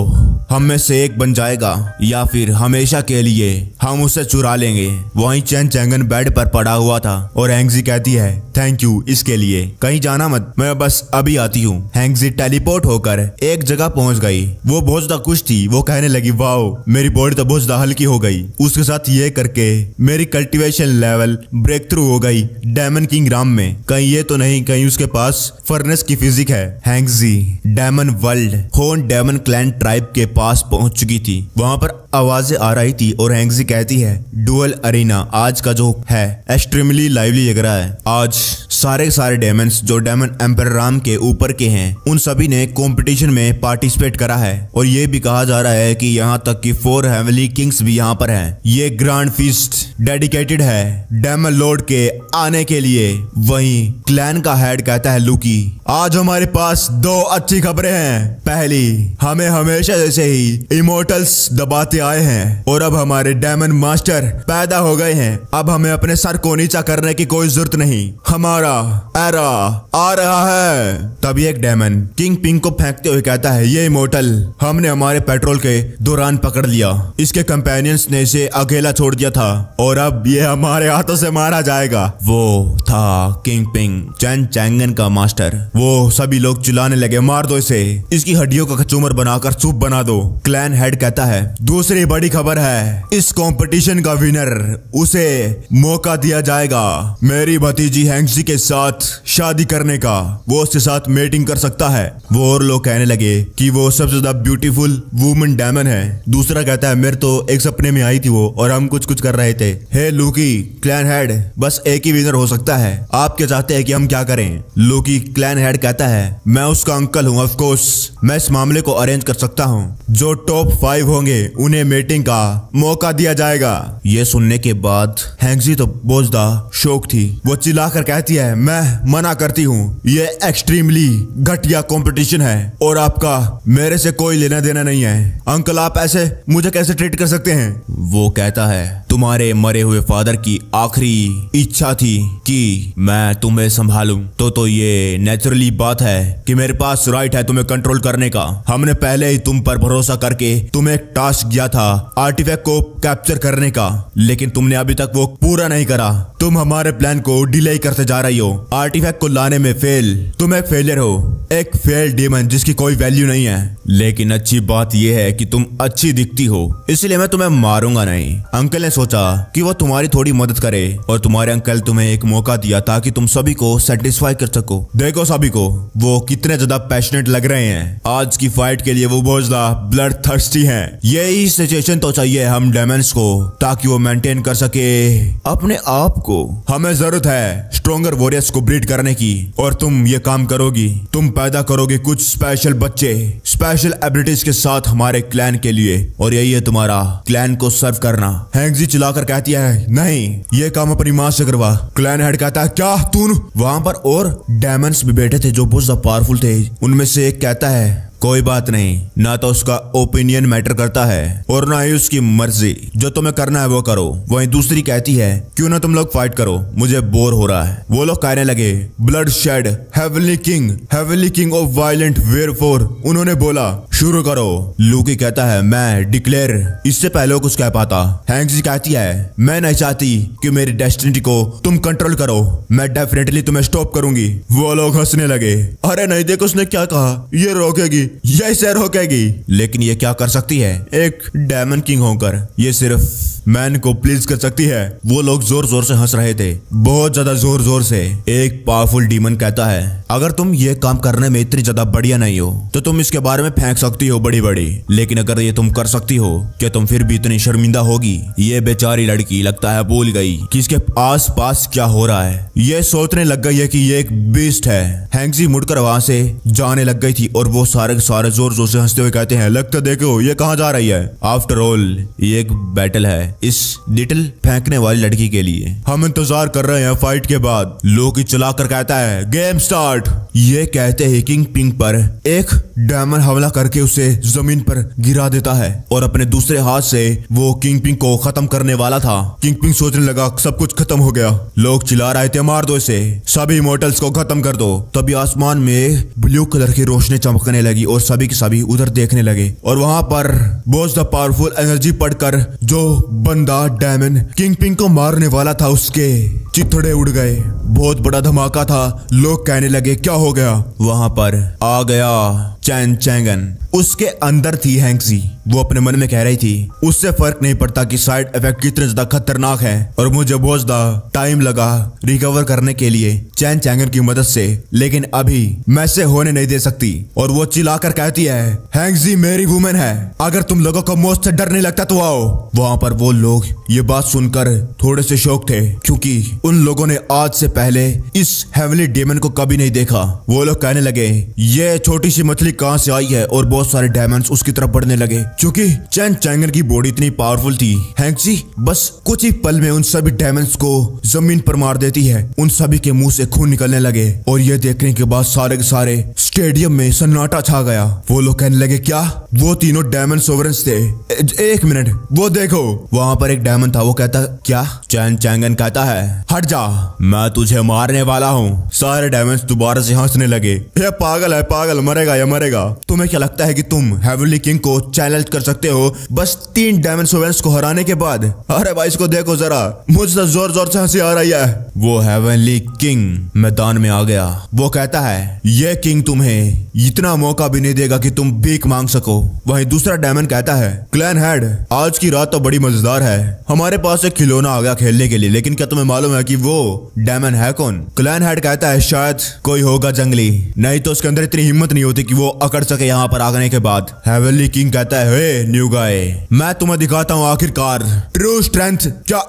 हम में से एक बन जाएगा या फिर हमेशा के लिए हम उसे चुरा लेंगे। वहीं चैन चैंगन बेड पर पड़ा हुआ था और हैंगजी कहती है थैंक यू इसके लिए, कहीं जाना मत, मैं बस अभी आती हूँ। हैंगजी टेलीपोर्ट होकर एक जगह पहुंच गई। वो बहुत ज्यादा खुश थी, वो कहने लगी वाओ मेरी बॉडी तो बहुत ज्यादा हल्की हो गई। उसके साथ ये करके मेरी कल्टीवेशन लेवल ब्रेक थ्रू हो गई डायमंड किंग राम में। कहीं ये तो नहीं कहीं उसके पास फर्नेस की फिजिक है। हैंगजी डायमंड वर्ल्ड होन डायमंड क्लैन ट्राइब के पास पहुंच चुकी थी। वहां पर आवाजें आ रही थी और हैंगजी कहती है डुअल अरीना आज का जो है एक्सट्रीमली लाइवली लग रहा है। आज सारे डायमंड्स जो डायमंड एम्पर राम के ऊपर के हैं उन सभी ने कंपटीशन में पार्टिसिपेट करा है, और ये भी कहा जा रहा है कि यहाँ तक कि 4 हेवनली किंग्स भी यहाँ पर हैं। ये ग्रैंड फीस्ट डेडिकेटेड है डायमंड लॉर्ड के आने के लिए। वहीं क्लैन का हेड कहता है लूकी आज हमारे पास 2 अच्छी खबरें हैं। पहली, हमें हमेशा जैसे ही इमोर्टल्स दबाते आए हैं और अब हमारे डायमंड मास्टर पैदा हो गए हैं। अब हमें अपने सर को नीचा करने की कोई जरूरत नहीं, हमारा एरा आ रहा है। तभी एक डायमंड किंग पिंग को फेंकते हुए कहता है ये इमोर्टल हमने हमारे पेट्रोल के दौरान पकड़ लिया, इसके कंपेनियंस ने इसे अकेला छोड़ दिया था और अब ये हमारे हाथों से मारा जाएगा। वो था किंग पिंग चैन चैंगन का मास्टर। वो सभी लोग चिल्लाने लगे मार दो इसे, इसकी हड्डियों का कचूमर बनाकर सूप बना दो। क्लैन हेड कहता है दूसरी बड़ी खबर है, इस कंपटीशन का विनर उसे मौका दिया जाएगा मेरी भतीजी हैंगजी के साथ शादी करने का, वो उसके साथ मेटिंग कर सकता है। वो और लोग कहने लगे कि वो सबसे ज्यादा ब्यूटीफुल वुमन डायमंड है। दूसरा कहता है मेरे तो एक सपने में आई थी वो और हम कुछ कर रहे थे। हे लूकी क्लैन हेड बस एक ही विनर हो सकता है, आप क्या चाहते हैं कि हम क्या करें। लूकी क्लैन हेड कहता है मैं उसका अंकल हूँ, ऑफ कोर्स मैं इस मामले को अरेंज कर सकता हूँ। जो टॉप 5 होंगे उन्हें मीटिंग का मौका दिया जाएगा। ये सुनने के बाद हैंगजी तो बहुत ज्यादा शौक थी। वो चिल्लाकर कहती है मैं मना करती हूँ, ये एक्सट्रीमली घटिया कंपटीशन है और आपका मेरे से कोई लेना देना नहीं है। अंकल आप ऐसे मुझे कैसे ट्रीट कर सकते हैं। वो कहता है तुम्हारे मरे हुए फादर की आखिरी इच्छा थी कि मैं तुम्हें संभालूं, तो ये नेचुरली बात है कि मेरे पास राइट है तुम्हें कंट्रोल करने का। हमने पहले ही तुम पर भरोसा करके तुम्हें एक टास्क दिया था आर्टिफैक्ट को कैप्चर करने का, लेकिन तुमने अभी तक वो पूरा नहीं करा। तुम हमारे प्लान को डिले करते जा रही हो। आर्टिफैक्ट को लाने में फेल। तुम एक फेलियर हो, एक फेल डीमन जिसकी कोई वैल्यू नहीं है। लेकिन अच्छी बात यह है कि तुम अच्छी दिखती हो, इसलिए मैं तुम्हें मारूंगा नहीं। अंकल ने सोचा कि वो तुम्हारी थोड़ी मदद करे और तुम्हारे अंकल तुम्हें एक मौका दिया ताकि तुम सभी को सेटिस्फाई कर सको। देखो सभी को वो कितने ज्यादा पैशनेट लग रहे हैं। आज की फाइट के लिए वो बहुत ज्यादा ब्लड थर्स्टी हैं। यही सिचुएशन तो चाहिए हम डेमंस को, ताकि वो मेंटेन कर सके अपने आप को। हमें जरूरत है स्ट्रॉन्गर वॉरियर्स को ब्रीड करने की, और तुम ये काम करोगी। तुम पैदा करोगे कुछ स्पेशल बच्चे स्पेशल एबिलिटीज के साथ हमारे क्लैन के लिए, और यही है तुम्हारा क्लैन को सर्व करना। हैंगजी चिल्लाकर कहती है, नहीं ये काम अपनी माँ से करवा। क्लैन हेड कहता है, क्या तू? वहां पर और डेमंस भी बैठे थे जो बहुत ज्यादा पावरफुल थे। उनमें से एक कहता है, कोई बात नहीं, ना तो उसका ओपिनियन मैटर करता है और ना ही उसकी मर्जी। जो तुम्हें करना है वो करो। वहीं दूसरी कहती है, क्यों ना तुम लोग फाइट करो, मुझे बोर हो रहा है। वो लोग कहने लगे, bloodshed heavenly king of violent wherefore. उन्होंने बोला, शुरू करो। लूकी कहता है, मैं डिक्लेयर। इससे पहले वो कुछ कह पाता। हैंगजी कहती है, मैं नहीं चाहती कि मेरी डेस्टिनी को तुम कंट्रोल करो, मैं डेफिनेटली तुम्हें स्टॉप करूंगी। वो लोग हंसने लगे, अरे नहीं देखो उसने क्या कहा, ये रोकेगी, ये इसे रोकेगी। लेकिन ये क्या कर सकती है एक डेमन किंग होकर? ये सिर्फ मैन को प्लीज कर सकती है। वो लोग जोर जोर से हंस रहे थे, बहुत ज्यादा जोर जोर से। एक पावरफुल डीमन कहता है, अगर तुम ये काम करने में इतनी ज्यादा बढ़िया नहीं हो तो तुम इसके बारे में फेंक सकती हो बड़ी बड़ी, लेकिन अगर ये तुम कर सकती हो, क्या तुम फिर भी इतनी शर्मिंदा होगी? ये बेचारी लड़की लगता है भूल गई कि इसके आस पास क्या हो रहा है। ये सोचने लग गई है कि ये एक बीस्ट है। हैंगजी मुड़कर वहां से जाने लग गई थी और वो सारे जोर जोर से हंसते हुए कहते हैं, लगता देखो ये कहाँ जा रही है। आफ्टर ऑल ये एक बैटल है इस लिटिल फेंकने वाली लड़की के लिए। हम इंतजार कर रहे हैं फाइट के बाद। लोकी चलाकर कहता है, गेम स्टार्ट। ये कहते ही किंग पिंग पर एक डेमन हमला करके उसे जमीन पर गिरा देता है और अपने दूसरे हाथ से वो किंग पिंग को खत्म करने वाला था। किंग पिंग सोचने लगा सब कुछ खत्म हो गया। लोग चिल्ला रहे थे, मार दो इसे, सभी इमोर्टल्स को खत्म कर दो। तभी आसमान में ब्लू कलर की रोशनी चमकने लगी और सभी के सभी उधर देखने लगे, और वहां पर बहुत ज्यादा पावरफुल एनर्जी पड़कर जो बंदा डेमन किंग पिंग को मारने वाला था उसके चिथड़े उड़ गए। बहुत बड़ा धमाका था। लोग कहने लगे, क्या हो गया? वहां पर आ गया चैन चैंगन। उसके अंदर थी हैंगजी। वो अपने मन में कह रही थी, उससे फर्क नहीं पड़ता कि साइड इफेक्ट कितने ज्यादा खतरनाक है, और मुझे बहुत ज्यादा टाइम लगा रिकवर करने के लिए चैन चैंगन की मदद से, लेकिन अभी मैं से होने नहीं दे सकती। और वो चिल्लाकर कहती है, हैंगजी मेरी वुमेन है, अगर तुम लोगों को मौत से डर नहीं लगता तो आओ। वहां पर वो लोग ये बात सुनकर थोड़े से शौक थे, क्योंकि उन लोगों ने आज से पहले इस हेवनली डेमन को कभी नहीं देखा। वो लोग कहने लगे, ये छोटी सी मछली कहां से आई है, और बहुत सारे डायमंड्स उसकी तरफ बढ़ने लगे। क्योंकि चैन चैंगन की बॉडी इतनी पावरफुल थी, हैंगजी बस कुछ ही पल में उन सभी डायमंड्स को जमीन पर मार देती है। उन सभी के मुंह से खून निकलने लगे, और ये देखने के बाद सारे के सारे स्टेडियम में सन्नाटा छा गया। वो लोग कहने लगे, क्या वो तीनों डायमंड सोवरेंस थे? एक मिनट, वो देखो। वहां पर एक डायमंड था। वो कहता, क्या? चैन चैंगन कहता है, हट जा, मैं तुझे मारने वाला हूँ। सारे डायमंड्स दोबारा से हंसने लगे, ये पागल है, पागल, मरेगा या मरेगा। तुम्हें क्या लगता है कि तुम हेवनली किंग को चैलेंज कर सकते हो बस 3 डायमंड सोवेंस को हराने के बाद? अरे भाई इसको देखो जरा, मुझसे जोर जोर से हंसी आ रही है। वो हेवनली किंग मैदान में आ गया। वो कहता है, ये किंग तुम्हें इतना मौका भी नहीं देगा कि तुम भीख मांग सको। वहीं दूसरा डायमंड कहता है, क्लैन हेड आज की रात तो बड़ी मजेदार है, हमारे पास एक खिलौना आ गया खेलने के लिए, लेकिन क्या तुम्हें मालूम है कि वो डायमंड है कौन? क्लैन हेड कहता है, शायद कोई होगा जंगली, नहीं तो उसके अंदर इतनी हिम्मत नहीं होती कि वो अकड़ सके यहाँ पर आने के बाद। हेवनली किंग कहता है, हे न्यू गाय, मैं तुम्हें दिखाता हूँ आखिरकार ट्रू स्ट्रेंथ क्या।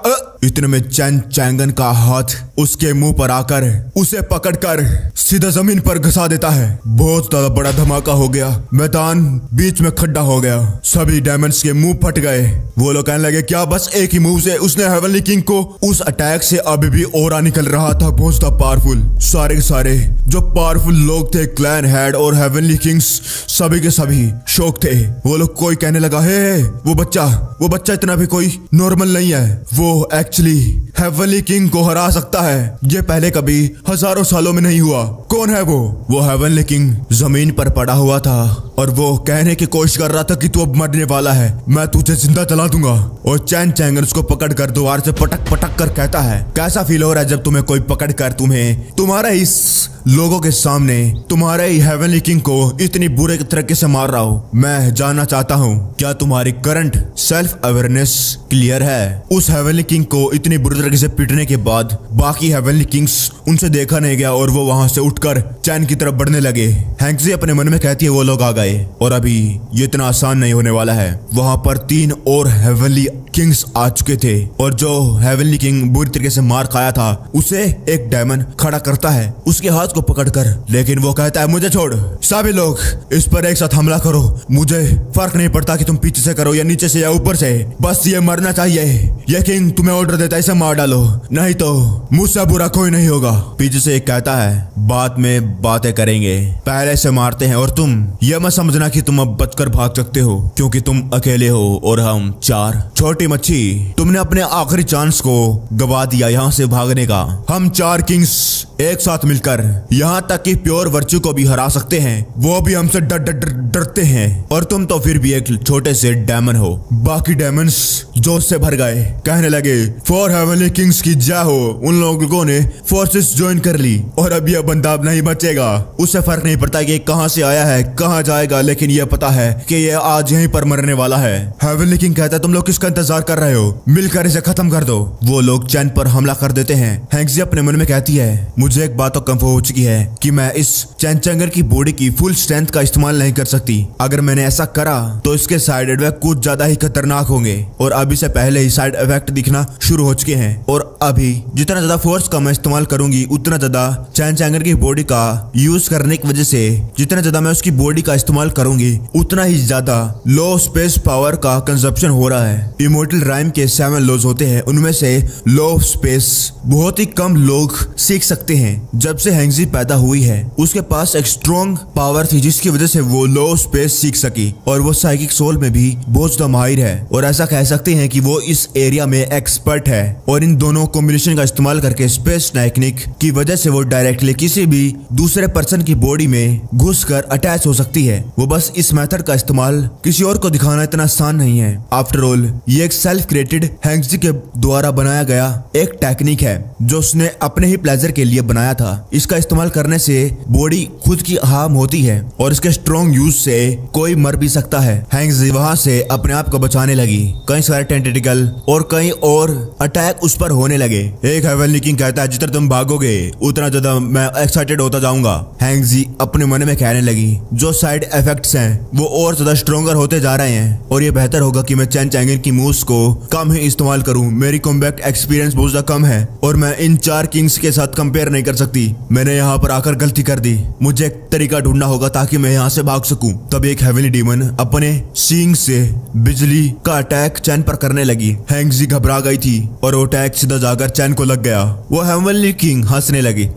इतने में चैन चैंगन का हाथ उसके मुंह पर आकर उसे पकड़कर सीधा जमीन पर घसा देता है। बहुत ज्यादा बड़ा धमाका हो गया, मैदान बीच में खड्डा हो गया, सभी डायमंड्स के मुंह फट गए। वो लोग कहने लगे, क्या बस एक ही मूव से उसने हेवनली किंग को? उस अटैक से अभी भी ओरा निकल रहा था, बहुत ज्यादा पावरफुल। सारे के सारे जो पावरफुल लोग थे, क्लैन हेड और हेवनली किंग्स, सभी के सभी शौक थे। वो लोग कोई कहने लगा, हे वो बच्चा इतना भी कोई नॉर्मल नहीं है, वो एक्चुअली हेवनली किंग को हरा सकता है। है, ये पहले कभी हजारों सालों में नहीं हुआ। कौन है वो हेवनली किंग जमीन पर पड़ा हुआ था और वो कहने की कोशिश कर रहा था कि तू अब मरने वाला है, मैं तुझे जिंदा जला दूंगा। और चैन चैंगर उसको पकड़ कर दीवार से पटक पटक कर कहता है, कैसा फील हो रहा है जब तुम्हें कोई पकड़ कर तुम्हारे इस लोगों के सामने तुम्हारे ही हेवनली किंग को इतनी बुरे तरीके से मार रहा हो। मैं जानना चाहता हूँ क्या तुम्हारी करंट सेल्फ अवेयरनेस क्लियर है। उस हेवनली किंग को इतनी बुरी तरीके से पीटने के बाद बाकी हेवनली किंग्स उनसे देखा नहीं गया और वो वहां से उठकर चैन की तरफ बढ़ने लगे। हैंक्सी अपने मन में कहती है वो लोग आ गए और अभी ये इतना आसान नहीं होने वाला है। वहां पर 3 और हेवनली किंग्स आ चुके थे और जो हेवनली किंग बुरी तरीके से मार खाया था उसे एक डायमंड खड़ा करता है उसके हाथ को पकड़कर, लेकिन वो कहता है मुझे छोड़, सभी लोग इस पर एक साथ हमला करो, मुझे फर्क नहीं पड़ता कि तुम पीछे से करो या नीचे से या ऊपर से, बस ये मरना चाहिए। ये किंग तुम्हें ऑर्डर देता है इसे मार डालो, नहीं तो मुझसे बुरा कोई नहीं होगा। पीछे से एक कहता है बाद में बातें करेंगे, पहले से मारते हैं और तुम ये मत समझना कि तुम अब बचकर भाग सकते हो क्योंकि तुम अकेले हो और हम 4। छोटी मच्छी, तुमने अपने आखिरी चांस को गवा दिया यहाँ से भागने का। हम 4 किंग्स एक साथ मिलकर यहाँ तक कि प्योर वर्च्यू को भी हरा सकते हैं, वो भी हमसे डरते हैं और तुम तो फिर भी एक छोटे से डायमंड हो। बाकी डायमंड्स जोश से भर गए, कहने लगे 4 हेवनली किंग्स की जय हो। उन लोगों ने फोर्सेस ज्वाइन कर ली और अब यह बंदा अब नहीं बचेगा। उससे फर्क नहीं पड़ता कि कहां से आया है कहां जाएगा, लेकिन यह पता है कि यह आज यहीं पर मरने वाला है। हेवनली किंग कहता है तुम लोग किसका इंतजार कर रहे हो, मिलकर इसे खत्म कर दो। वो लोग चैन पर हमला कर देते हैं। हैंक्सी अपने मन में कहती है मुझे एक बात तो कंफर्म हो चुकी है कि मैं इस चैन चैंगर की बॉडी की फुल स्ट्रेंथ का इस्तेमाल नहीं कर सकती। अगर मैंने ऐसा करा तो इसके साइड इफेक्ट कुछ ज्यादा ही खतरनाक होंगे और अभी से पहले ही साइड इफेक्ट दिखना शुरू हो चुके हैं। और अभी जितना ज्यादा फोर्स का मैं इस्तेमाल करूंगी उतना ज्यादा चैन चैंगर की बॉडी का यूज करने की वजह से जितना ज्यादा मैं उसकी बॉडी का इस्तेमाल करूंगी उतना ही ज्यादा लो स्पेस पावर का कंजप्शन हो रहा है। इमोर्टल राइम के 7 लॉज होते हैं, उनमें से लो स्पेस बहुत ही कम लोग सीख सकते हैं। जब से हैंक्सी पैदा हुई है उसके पास एक स्ट्रॉन्ग पावर थी जिसकी वजह से वो लो स्पेस सीख सकी और वो साइकिक सोल में भी बहुत ज्यादा माहिर है और ऐसा कह सकते हैं कि वो इस एरिया में एक्सपर्ट है। और इन दोनों कॉम्बिनेशन का इस्तेमाल करके स्पेस टेक्निक की वजह से वो डायरेक्टली किसी भी दूसरे पर्सन की बॉडी में घुसकर अटैच हो सकती है। वो बस इस मेथड का इस्तेमाल किसी और को दिखाना इतना आसान नहीं है। आफ्टर ऑल ये एक सेल्फ क्रिएटेड हैंक्सी के द्वारा बनाया गया एक टेक्निक है जो उसने अपने ही प्लेजर के लिए बनाया था। इसका इस्तेमाल करने से बॉडी खुद की हार्म होती है और इसके स्ट्रॉन्ग यूज से कोई मर भी सकता है। हैंक्सी वहां से अपने आप को बचाने लगी। कई सारे टेंटेटिकल और कई और अटैक उस पर होने लगे। एक हेवनली किंग कहता है जितना तुम भागोगे उतना ज्यादा मैं एक्साइटेड होता जाऊंगा। हैंक्सी अपने मन में कहने लगी जो साइड इफेक्ट्स हैं वो और ज्यादा स्ट्रॉन्गर होते जा रहे हैं और ये बेहतर होगा कि मैं चैन चैंगर की मूव्स को कम ही इस्तेमाल करूं। मेरी कॉम्बैट एक्सपीरियंस बहुत ज्यादा कम है और मैं इन 4 किंग्स के साथ कंपेयर नहीं कर सकती। मैंने यहाँ पर आकर गलती कर दी, मुझे एक तरीका ढूंढना होगा ताकि मैं यहाँ से भाग सकूं। तब एक हेवनली डीमन अपने सींग से बिजली का अटैक चैन पर करने लगी। हैंक्सी घबरा गई थी और वो अटैक सीधा जाकर चैन को लग गया। वो हेवनली किंग हंसने लगी।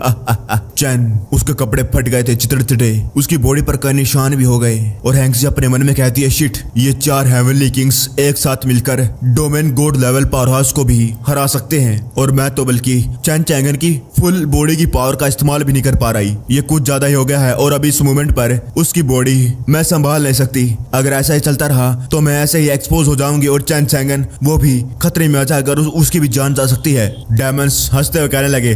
चैन उसके कपड़े फट गए थे चितड़े, उसकी बॉडी पर कई निशान भी हो गए और हैंक्सी अपने मन में कहती है शिट, ये 4 हेवनली किंग्स एक साथ मिलकर domain God level power house को भी हरा सकते हैं और मैं तो बल्कि चैन चैंगन की फुल बॉडी की पावर का इस्तेमाल भी नहीं कर पा रही। ये कुछ ज्यादा ही हो गया है और अभी इस मोमेंट पर उसकी बॉडी मैं संभाल नहीं सकती। अगर ऐसा ही चलता रहा तो मैं ऐसे ही एक्सपोज हो जाऊंगी और चैन चैंगन वो भी खतरे में आ जाकर उसकी भी जान जा सकती है। डायमंड्स हंसते हुए कहने लगे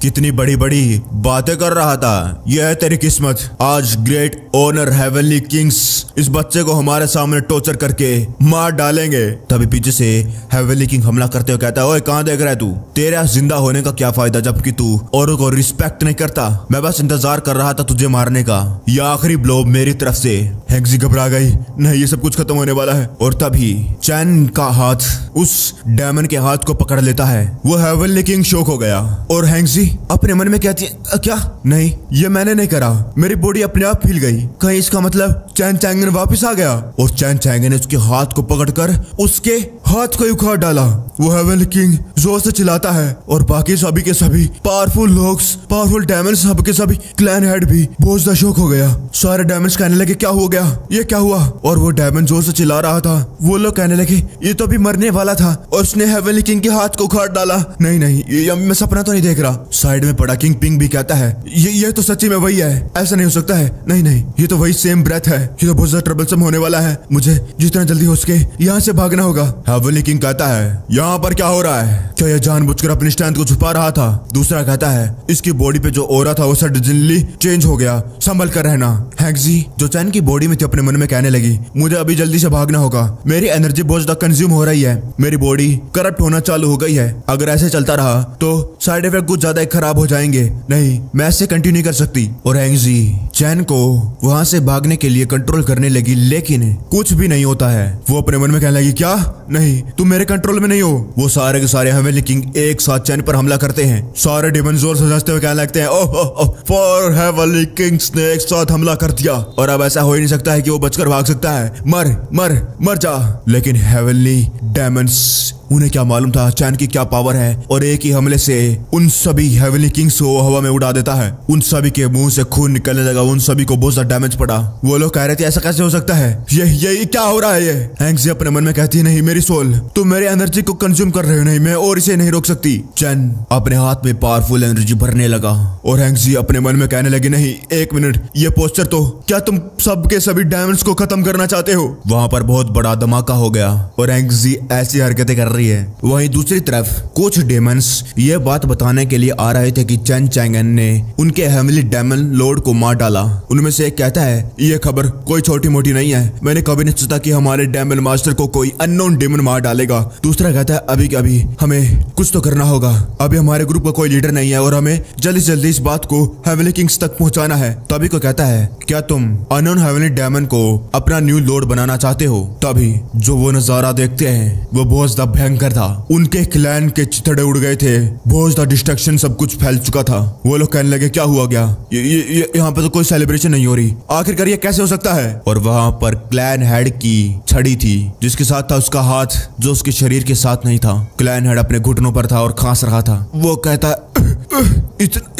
कितनी बड़ी बड़ी बातें कर रहा था, यह है तेरी किस्मत। आज ग्रेट ओनर हेवनली किंग्स इस बच्चे को हमारे सामने टॉर्चर करके मार डालेंगे। तभी पीछे से हेवनली किंग हमला करते हुए कहता है ओए कहां देख रहा है तू, तेरा जिंदा होने का क्या फायदा जबकि तू औरों को रिस्पेक्ट नहीं करता। मैं बस इंतजार कर रहा था तुझे मारने का, यह आखिरी ब्लो मेरी तरफ से। हैंक्सी घबरा गई, नहीं ये सब कुछ खत्म होने वाला है। और तभी चैन का हाथ उस डायमंड के हाथ को पकड़ लेता है। वो हेवनली किंग शॉक हो गया और हैंक्सी अपने मन में कहती है क्या, नहीं ये मैंने नहीं करा, मेरी बॉडी अपने आप हिल गई, कहीं इसका मतलब चैन चैंगन वापस आ गया। और चैन चैंगन ने उसके हाथ को पकड़कर उसके हाथ को उखाड़ डाला। वो हेवनली किंग जोर से चिल्लाता है और बाकी सभी के सभी पावरफुल लोग, पावरफुल डायमंड्स, सब के सभी क्लैन हेड भी बहुत ज्यादा शॉक हो गया। सारे डायमंड्स कहने लगे क्या हो गया, ये क्या हुआ? और वो डायमंड जोर से चिल्ला रहा था। वो लोग कहने लगे ये तो अभी मरने वाला था और उसने हेवनली किंग के हाथ को उखाड़ डाला। नहीं नहीं, ये मैं सपना तो नहीं देख रहा। साइड में पड़ा किंग पिंग भी कहता है ये तो सच्ची में वही है, ऐसा नहीं हो सकता है। नहीं नहीं, ये तो वही सेम ब्रेथ है। ये तो बहुत ज्यादा ट्रबलसम होने वाला है, मुझे जितना जल्दी हो सके यहाँ से भागना होगा। हेवनली किंग कहता है यहाँ पर क्या हो रहा है? क्या यह जानबूझकर अपनी स्ट्रेंथ को छुपा रहा था? दूसरा कहता है इसकी बॉडी पे जो ऑरा था वो सडनली चेंज हो गया, संभल कर रहना। हैंक्सी जो चैन की बॉडी में थी अपने मन में कहने लगी मुझे अभी जल्दी से भागना होगा, मेरी एनर्जी बहुत ज्यादा कंज्यूम हो रही है, मेरी बॉडी करप्ट होना चालू हो गई है। अगर ऐसे चलता रहा तो साइड इफेक्ट कुछ ज्यादा खराब हो जाएंगे। नहीं, मैं ऐसे कंटिन्यू नहीं कर सकती। और हैंक्सी चैन को वहां से भागने के लिए कंट्रोल करने लगी, लेकिन कुछ भी नहीं होता है। वो अपने मन में कहने लगी क्या? नहीं, तुम मेरे कंट्रोल में नहीं हो। वो सारे के सारे हेवनली किंग एक साथ चैन पर हमला करते हैं। सारे डेमन जोर से हंसते हुए कहने लगते हैं ओह फॉर हेवनली किंग्स ने एक साथ हमला कर दिया और अब ऐसा हो ही नहीं सकता है कि वो बचकर भाग सकता है। मर मर मर जा। लेकिन हेवनली डेमन्स, उन्हें क्या मालूम था चैन की क्या पावर है, और एक ही हमले से उन सभी हेवनली किंग्स को हवा में उड़ा देता है। उन सभी के मुंह से खून निकलने लगा, उन सभी को बहुत ज्यादा डैमेज पड़ा। वो लोग कह रहे थे ऐसा कैसे हो सकता है, ये क्या हो रहा है? ये हैंक्सी अपने मन में कहती है नहीं मेरी सोल, तुम मेरी एनर्जी को कंज्यूम कर रहे हो, नहीं मैं और इसे नहीं रोक सकती। चैन अपने हाथ में पावरफुल एनर्जी भरने लगा और हैंक्सी अपने मन में कहने लगी नहीं एक मिनट, ये पोस्टर तो, क्या तुम सबके सभी डायमंड्स को खत्म करना चाहते हो? वहां पर बहुत बड़ा धमाका हो गया और हैंक्सी ऐसी हरकतें कर रही है। वहीं दूसरी तरफ कुछ डेमन्स ये बात बताने के लिए आ रहे थे कि चैन चैंगन ने उनके हेवनली डेमन लॉर्ड को मार डाला। उनमें से एक कहता है ये खबर कोई छोटी मोटी नहीं है, मैंने कभी नहीं सोचा कि हमारे डेमन मास्टर को कोई अननोन डेमन मार डालेगा। दूसरा कहता है अभी के अभी हमें कुछ तो करना होगा, अभी हमारे ग्रुप का कोई लीडर नहीं है और हमें जल्दी से जल्दी इस बात को हेवनली किंग्स तक पहुंचाना है। तभी को कहता है क्या तुम अननोन हेवनली डेमन को अपना न्यू लॉर्ड बनाना चाहते हो? तभी जो वो नजारा देखते हैं वो बहुत ज्यादा भयंकर था। उनके क्लैन के चिथड़े उड़ गए थे, बहुत ज्यादा डिस्ट्रक्शन, सब कुछ फैल चुका था। वो लोग कहने लगे क्या हुआ क्या, यहाँ पे तो कोई सेलिब्रेशन नहीं हो रही, आखिरकार ये कैसे हो सकता है? और वहां पर क्लैन हेड की छड़ी थी जिसके साथ था उसका हाथ जो उसके शरीर के साथ नहीं था। क्लैन हेड अपने घुटनों पर था और खांस रहा था। वो कहता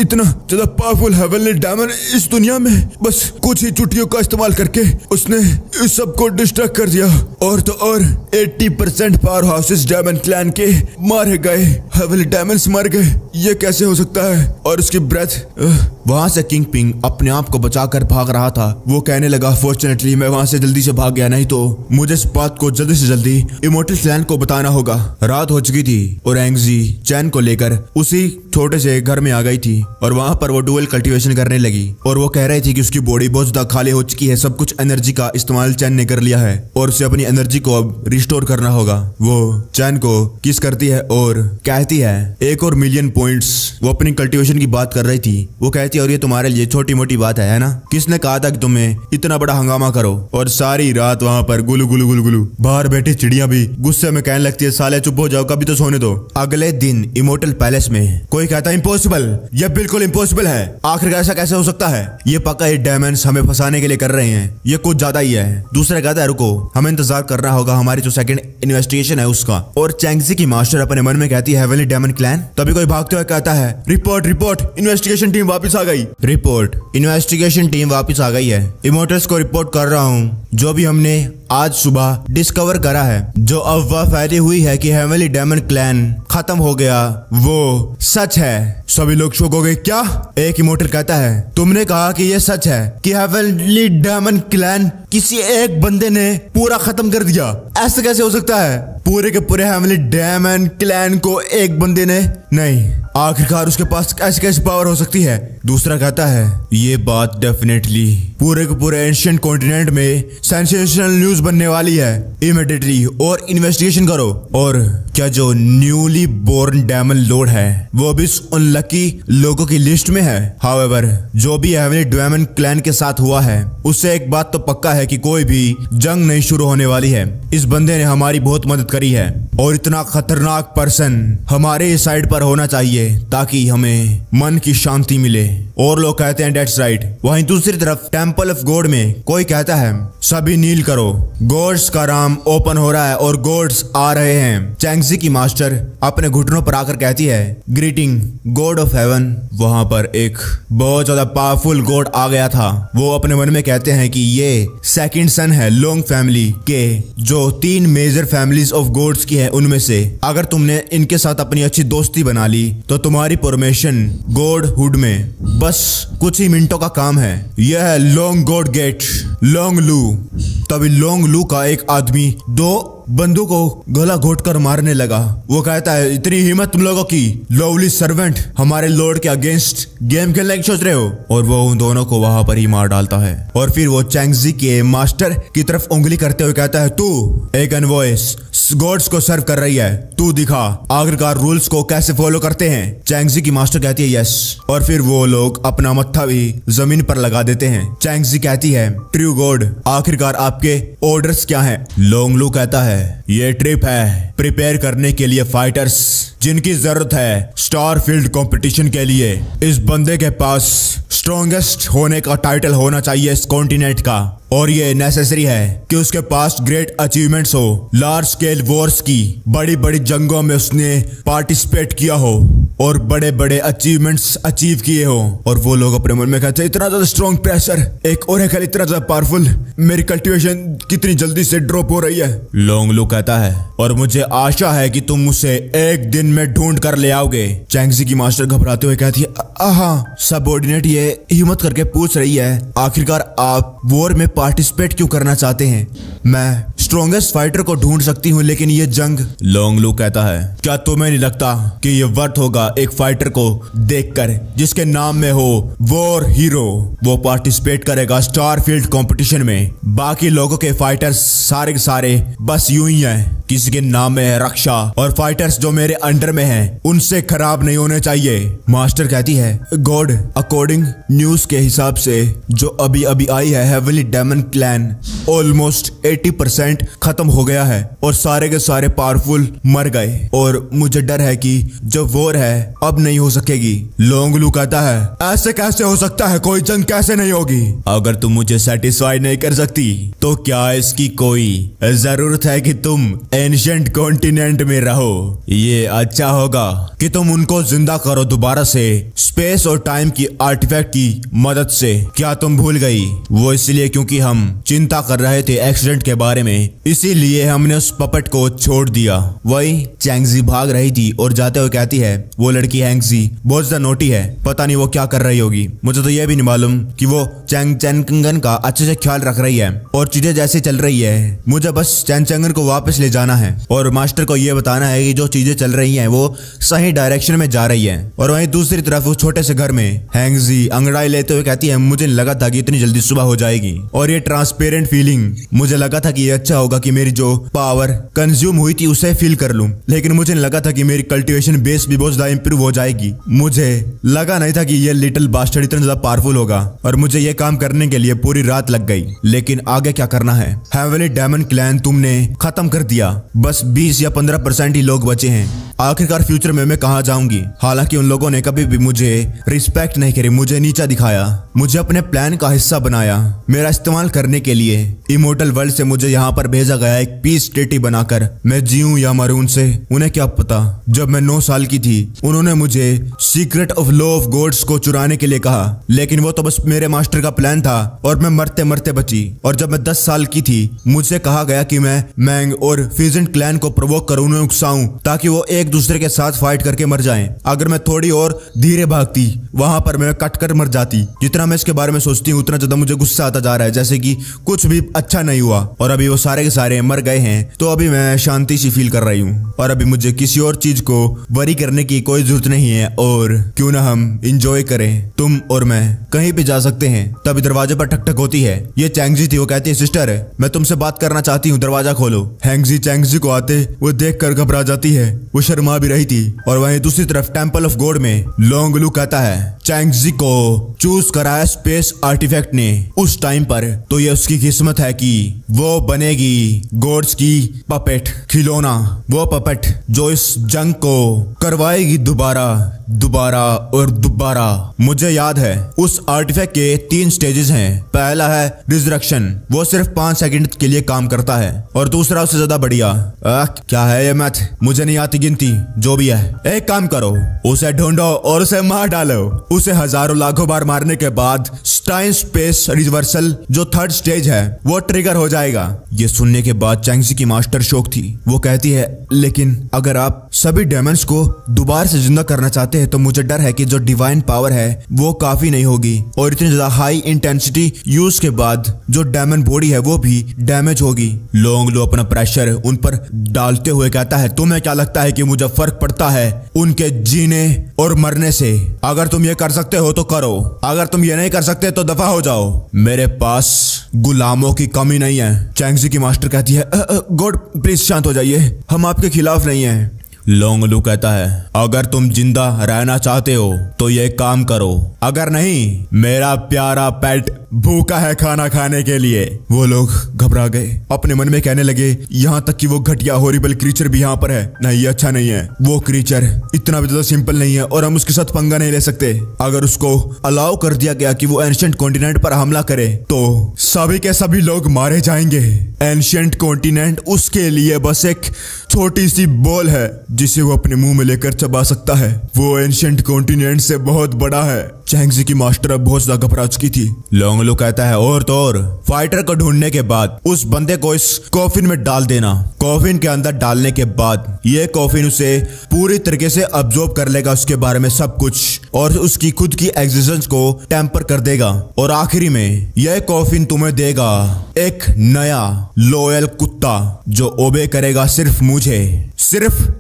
इतना ज्यादा पावरफुल हेवनली डेमन इस दुनिया में, बस कुछ ही चुटकियों का इस्तेमाल करके उसने इस सबको डिस्ट्रैक्ट कर दिया। और तो और 80% पावर हाउसेस डेमन क्लैन के मारे गए, हेवनली डेमन्स मर गए, ये कैसे हो सकता है? और उसकी ब्रेथ। वहां से किंग पिंग अपने आप को बचाकर भाग रहा था। वो कहने लगा फॉर्चुनेटली मैं वहां से जल्दी से भाग गया, नहीं तो मुझे इस बात को जल्दी से जल्दी इमोर्टल क्लैन को बताना होगा। रात हो चुकी थी और हैंक्सी चैन को लेकर उसी छोटे से घर में आ गई थी और वहां पर वो डुअल कल्टीवेशन करने लगी। और वो कह रही थी कि उसकी बॉडी बहुत ज्यादा खाली हो चुकी है, सब कुछ एनर्जी का इस्तेमाल चैन ने कर लिया है और उसे अपनी एनर्जी को अब रिस्टोर करना होगा। वो चैन को किस करती है और कहती है 1 और मिलियन पॉइंट्स। वो अपनी कल्टीवेशन की बात कर रही थी। वो कहती है और ये तुम्हारे लिए छोटी मोटी बात है ना, किसने कहा था कि तुम्हें इतना बड़ा हंगामा करो? और सारी रात वहां पर गुलू गुलू गुलू गुलू बाहर बैठी चिड़िया भी गुस्से में कहने लगती है साले चुप हो जाओ, कभी तो सोने दो। अगले दिन इमोर्टल पैलेस में कोई कहता है इम्पॉसिबल, ये बिल्कुल इम्पॉसिबल है, आखिरकार ऐसा कैसे हो सकता है? ये पक्का ये डायमंड्स हमें फंसाने के लिए कर रहे हैं, ये कुछ ज्यादा ही है। दूसरा कहता है रुको, हमें इंतजार करना होगा हमारी जो सेकंड इन्वेस्टिगेशन है उसका। और चैंगजी की मास्टर अपने मन में कहती है हेवनली डेमन क्लैन। तभी कोई भागते हुए कहता है रिपोर्ट रिपोर्ट, इन्वेस्टिगेशन टीम वापस आ गई। रिपोर्ट, इन्वेस्टिगेशन टीम वापस आ गई है। इमोर्टल्स को रिपोर्ट कर रहा हूँ, जो भी हमने आज सुबह डिस्कवर करा है, जो अफवाह फैली हुई है कि हेवनली डेमन क्लैन खत्म हो गया, वो सच है। सभी लोग शॉक हो गए। क्या? एक इमोर्टल कहता है तुमने कहा कि ये सच है कि हेवनली डेमन क्लैन किसी एक बंदे ने पूरा खत्म कर दिया? ऐसा कैसे हो सकता है? पूरे के पूरे हेवनली डेमन क्लैन को एक बंदे ने? नहीं, आखिरकार उसके पास ऐसी कैसी पावर हो सकती है? दूसरा कहता है ये बात डेफिनेटली पूरे के पूरे एंशिएंट कॉन्टिनेंट में सेंसेशनल न्यूज बनने वाली है। इमीडिएटली और इन्वेस्टिगेशन करो। और क्या जो न्यूली बोर्न डेमन लॉर्ड है वो भी उन लकी लोगों की लिस्ट में है? हाउएवर जो भी हेवनली डेमन क्लैन के साथ हुआ है उससे एक बात तो पक्का है कि कोई भी जंग नहीं शुरू होने वाली है। इस बंदे ने हमारी बहुत मदद करी है और इतना खतरनाक पर्सन हमारे साइड पर होना चाहिए ताकि हमें मन की शांति मिले। और लोग कहते हैं डेट्स राइट। वहीं दूसरी तरफ टेम्पल ऑफ गॉड में कोई कहता है सभी नील करो, गॉड्स का राम ओपन हो रहा है और गॉड्स आ रहे हैं। चैंगजी की मास्टर अपने घुटनों पर आकर कहती है ग्रीटिंग गॉड ऑफ हेवन। वहां पर एक बहुत ज्यादा पावरफुल गॉड आ गया था। वो अपने मन में कहते हैं कि ये सेकंड सन है लोंग फैमिली के, जो 3 मेजर फैमिलीज ऑफ गॉड्स की है उनमें से। अगर तुमने इनके साथ अपनी अच्छी दोस्ती बना ली तो तुम्हारी प्रमोशन गॉडहुड में बस कुछ ही मिनटों का काम है। यह है लोंग गॉड गेट लोंग लू। तभी लोंग लू का एक आदमी 2 बंदूक को गला घोट कर मारने लगा। वो कहता है इतनी हिम्मत तुम लोगों की, लवली सर्वेंट हमारे लॉर्ड के अगेंस्ट गेम खेलने की सोच रहे हो। और वो उन दोनों को वहां पर ही मार डालता है। और फिर वो चैंगजी के मास्टर की तरफ उंगली करते हुए कहता है तू एक एनवॉइस गॉड्स को सर्व कर रही है, तू दिखा आखिरकार रूल्स को कैसे फॉलो करते हैं। चैंगजी की मास्टर कहती है यस। और फिर वो लोग अपना मत्था भी जमीन पर लगा देते हैं। चैंगजी कहती है ट्रू गॉड आखिरकार आपके ऑर्डर्स क्या हैं। लोंग लू कहता है ये ट्रिप है प्रिपेयर करने के लिए फाइटर्स जिनकी जरूरत है स्टार फील्ड कंपटीशन के लिए। इस बंदे के पास स्ट्रॉन्गेस्ट होने का टाइटल होना चाहिए इस कॉन्टिनेंट का, और ये नेसेसरी है कि उसके पास ग्रेट अचीवमेंट्स हो, लार्ज स्केल वॉर्स की बड़ी बड़ी जंगों में उसने पार्टिसिपेट किया हो और बड़े बड़े अचीवमेंट्स अचीव किए हो। और वो लोग अपने मन में कहते हैं इतना ज्यादा स्ट्रॉन्ग प्रेशर, एक ओरेकल इतना ज्यादा पावरफुल, मेरी कल्टीवेशन कितनी जल्दी से ड्रॉप हो रही है। लोंग लू कहता है और मुझे आशा है कि तुम उसे एक दिन में ढूंढ कर ले आओगे। चैंगजी की मास्टर घबराते हुए कहती है हाँ। सबऑर्डिनेट ये हिम्मत करके पूछ रही है आखिरकार आप वॉर में पार्टिसिपेट क्यों करना चाहते हैं। मैं स्ट्रॉन्गेस्ट फाइटर को ढूंढ सकती हूँ लेकिन ये जंग। लोंग लू कहता है क्या तुम्हें नहीं लगता कि ये वर्थ होगा एक फाइटर को देखकर जिसके नाम में हो वॉर हीरो। वो पार्टिसिपेट करेगा स्टार फील्ड कंपटीशन में, बाकी लोगों के फाइटर्स सारे के सारे बस यूं ही हैं, किसी के नाम में है रक्षा, और फाइटर्स जो मेरे अंडर में हैं उनसे खराब नहीं होने चाहिए। मास्टर कहती है गॉड अकॉर्डिंग न्यूज के हिसाब से जो अभी अभी आई है हेवनली डेमन क्लैन ऑलमोस्ट 80% खत्म हो गया है और सारे के सारे पावरफुल मर गए और मुझे डर है कि जो वॉर है अब नहीं हो सकेगी। लोंग लू कहता है ऐसे कैसे हो सकता है, कोई जंग कैसे नहीं होगी। अगर तुम मुझे सेटिस्फाई नहीं कर सकती तो क्या इसकी कोई जरूरत है कि तुम एंशिएंट कॉन्टिनेंट में रहो। ये अच्छा होगा कि तुम उनको जिंदा करो दोबारा से स्पेस और टाइम की आर्टिफैक्ट की मदद से। क्या तुम भूल गई वो इसलिए क्योंकि हम चिंता कर रहे थे एक्सीडेंट के बारे में, इसीलिए हमने उस पपेट को छोड़ दिया। वही चैंगजी भाग रही थी और जाते हुए कहती है वो लड़की हैंगजी बहुत ज्यादा नोटी है, पता नहीं वो क्या कर रही होगी। मुझे तो यह भी नहीं मालूम कि वो चैंग चैनकंगन का अच्छे से ख्याल रख रही है और चीजें जैसे चल रही है मुझे बस चैंग चैंगन को वापस ले जाना है और मास्टर को यह बताना है कि जो चीजें चल रही हैं वो सही डायरेक्शन में जा रही है। और वहीं दूसरी तरफ उस छोटे से घर में हैंगजी अंगड़ाई लेते हुए कहती है मुझे लगा था कि इतनी जल्दी सुबह हो जाएगी और ये ट्रांसपेरेंट फीलिंग, मुझे लगा था कि ये अच्छा होगा कि मेरी जो पावर कंज्यूम हुई थी उसे फील कर लूं, लेकिन मुझे लगा था कि मेरी कल्टीवेशन बेस भी बहुत ज्यादा इंप्रूव हो जाएगी। मुझे लगा नहीं था कि ये लिटिल बास्टर्ड इतना ज्यादा पावरफुल होगा और मुझे ये काम करने के लिए पूरी रात लग गई। लेकिन आगे क्या करना है, हेवनली डेमन क्लैन तुमने खत्म कर दिया, बस 20 या 15% ही लोग बचे हैं। आखिरकार फ्यूचर में मैं कहाँ जाऊंगी। हालांकि उन लोगों ने कभी भी मुझे रिस्पेक्ट नहीं करी, मुझे नीचा दिखाया, मुझे अपने प्लान का हिस्सा बनाया, मेरा इस्तेमाल करने के लिए इमोर्टल वर्ल्ड से मुझे यहाँ पर भेजा गया एक पीस ट्रीटी बनाकर। मैं जीऊं या मरूं उनसे उन्हें क्या पता। जब मैं 9 साल की थी उन्होंने मुझे secret of law of gods को चुराने के लिए कहा, लेकिन वो तो बस मेरे मास्टर का प्लान था और मैं मरते मरते बची। और जब मैं 10 साल की थी मुझसे कहा गया कि मैं मैंग और फिजेंट क्लैन को प्रोवोक करूं, उन्हें उकसाऊं ताकि वो एक दूसरे के साथ फाइट करके मर जाएं। अगर मैं थोड़ी और धीरे भागती वहां पर मैं कट कर मर जाती। जितना मैं इसके बारे में सोचती हूँ उतना ज्यादा मुझे गुस्सा आता जा रहा है, जैसे कि कुछ भी अच्छा नहीं हुआ और अभी वो सारे के सारे मर गए हैं तो अभी मैं शांति सी फील कर रही हूँ और अभी मुझे किसी और चीज को वरी करने की कोई जरूरत नहीं है और क्यों ना हम इंजॉय करें, तुम और मैं कहीं भी जा सकते हैं। तभी दरवाजे पर ठक ठक होती है। ये चैंगजी थी। वो कहती है सिस्टर मैं तुमसे बात करना चाहती हूँ, दरवाजा खोलो। हैंगजी चैंगजी को आते वो देख कर घबरा जाती है, वो शर्मा भी रही थी। और वहीं दूसरी तरफ टेम्पल ऑफ गॉड में लोंग लू कहता है चैंगजी को चूज कराया स्पेस आर्टिफैक्ट ने उस टाइम पर, तो ये उसकी किस्मत है कि वो बनेगी गॉड्स की पपेट, खिलौना। वो पपेट जो इस जंग को करवाएगी दोबारा दोबारा और दोबारा। मुझे याद है उस आर्टिफैक्ट के 3 स्टेजेस हैं। पहला है रिजरेक्शन, वो सिर्फ 5 सेकंड के लिए काम करता है, और दूसरा उससे ज्यादा बढ़िया। क्या है ये मैथ, मुझे नहीं आती गिनती। जो भी है, एक काम करो, उसे ढूंढो और उसे मार डालो। उसे हजारों लाखों बार मारने के बाद टाइम स्पेस रिवर्सल जो 3rd स्टेज है वो ट्रिगर हो जाएगा। ये सुनने के बाद चैंगजी की मास्टर शॉक थी। वो कहती है, लेकिन अगर आप सभी डेमंस को दोबारा से जिंदा करना चाहते हैं तो मुझे डर है कि जो डिवाइन पावर है वो काफी नहीं होगी, और इतनी ज्यादा हाई इंटेंसिटी यूज के बाद जो डेमन बॉडी है वो भी डैमेज होगी। लोंगलू अपना प्रेशर उन पर डालते हुए कहता है, तुम्हें क्या लगता है कि मुझे फर्क पड़ता है उनके जीने और मरने से? अगर तुम ये कर सकते हो तो करो, अगर तुम ये नहीं कर सकते तो दफा हो जाओ। मेरे पास गुलामों की कमी नहीं है। चैंगजी की मास्टर कहती है, गॉड प्लीज शांत हो जाइए, हम आपके खिलाफ नहीं हैं। लोंगलू कहता है, अगर तुम जिंदा रहना चाहते हो तो ये काम करो, अगर नहीं मेरा प्यारा पेट भूखा है खाना खाने के लिए। वो लोग घबरा गए, अपने मन में कहने लगे, यहाँ तक कि वो घटिया हॉरिबल क्रीचर भी यहाँ पर है। नहीं, ये अच्छा नहीं है। वो क्रीचर इतना भी ज्यादा सिंपल नहीं है और हम उसके साथ पंगा नहीं ले सकते। अगर उसको अलाउ कर दिया गया कि वो एंशिएंट कॉन्टिनेंट पर हमला करे तो सभी के सभी लोग मारे जाएंगे। एंशिएंट कॉन्टिनेंट उसके लिए बस एक छोटी सी बॉल है जिसे वो अपने मुंह में लेकर चबा सकता है। वो एंशिएंट कॉन्टिनेंट से बहुत बड़ा है। चैंगजी की मास्टर अब बहुत ज्यादा घबरा चुकी थी। लोंगलू कहता है, और तो और फाइटर को ढूंढने के बाद उस बंदे को इस कॉफिन में डाल देना। कॉफिन के अंदर डालने के बाद ये कॉफिन उसे पूरी तरीके से अब्जॉर्ब कर लेगा उसके बारे में सब कुछ, और उसकी खुद की एग्जिस्टेंस को टेम्पर कर देगा। और आखिरी में यह कॉफिन तुम्हें देगा एक नया लॉयल कुत्ता जो ओबे करेगा सिर्फ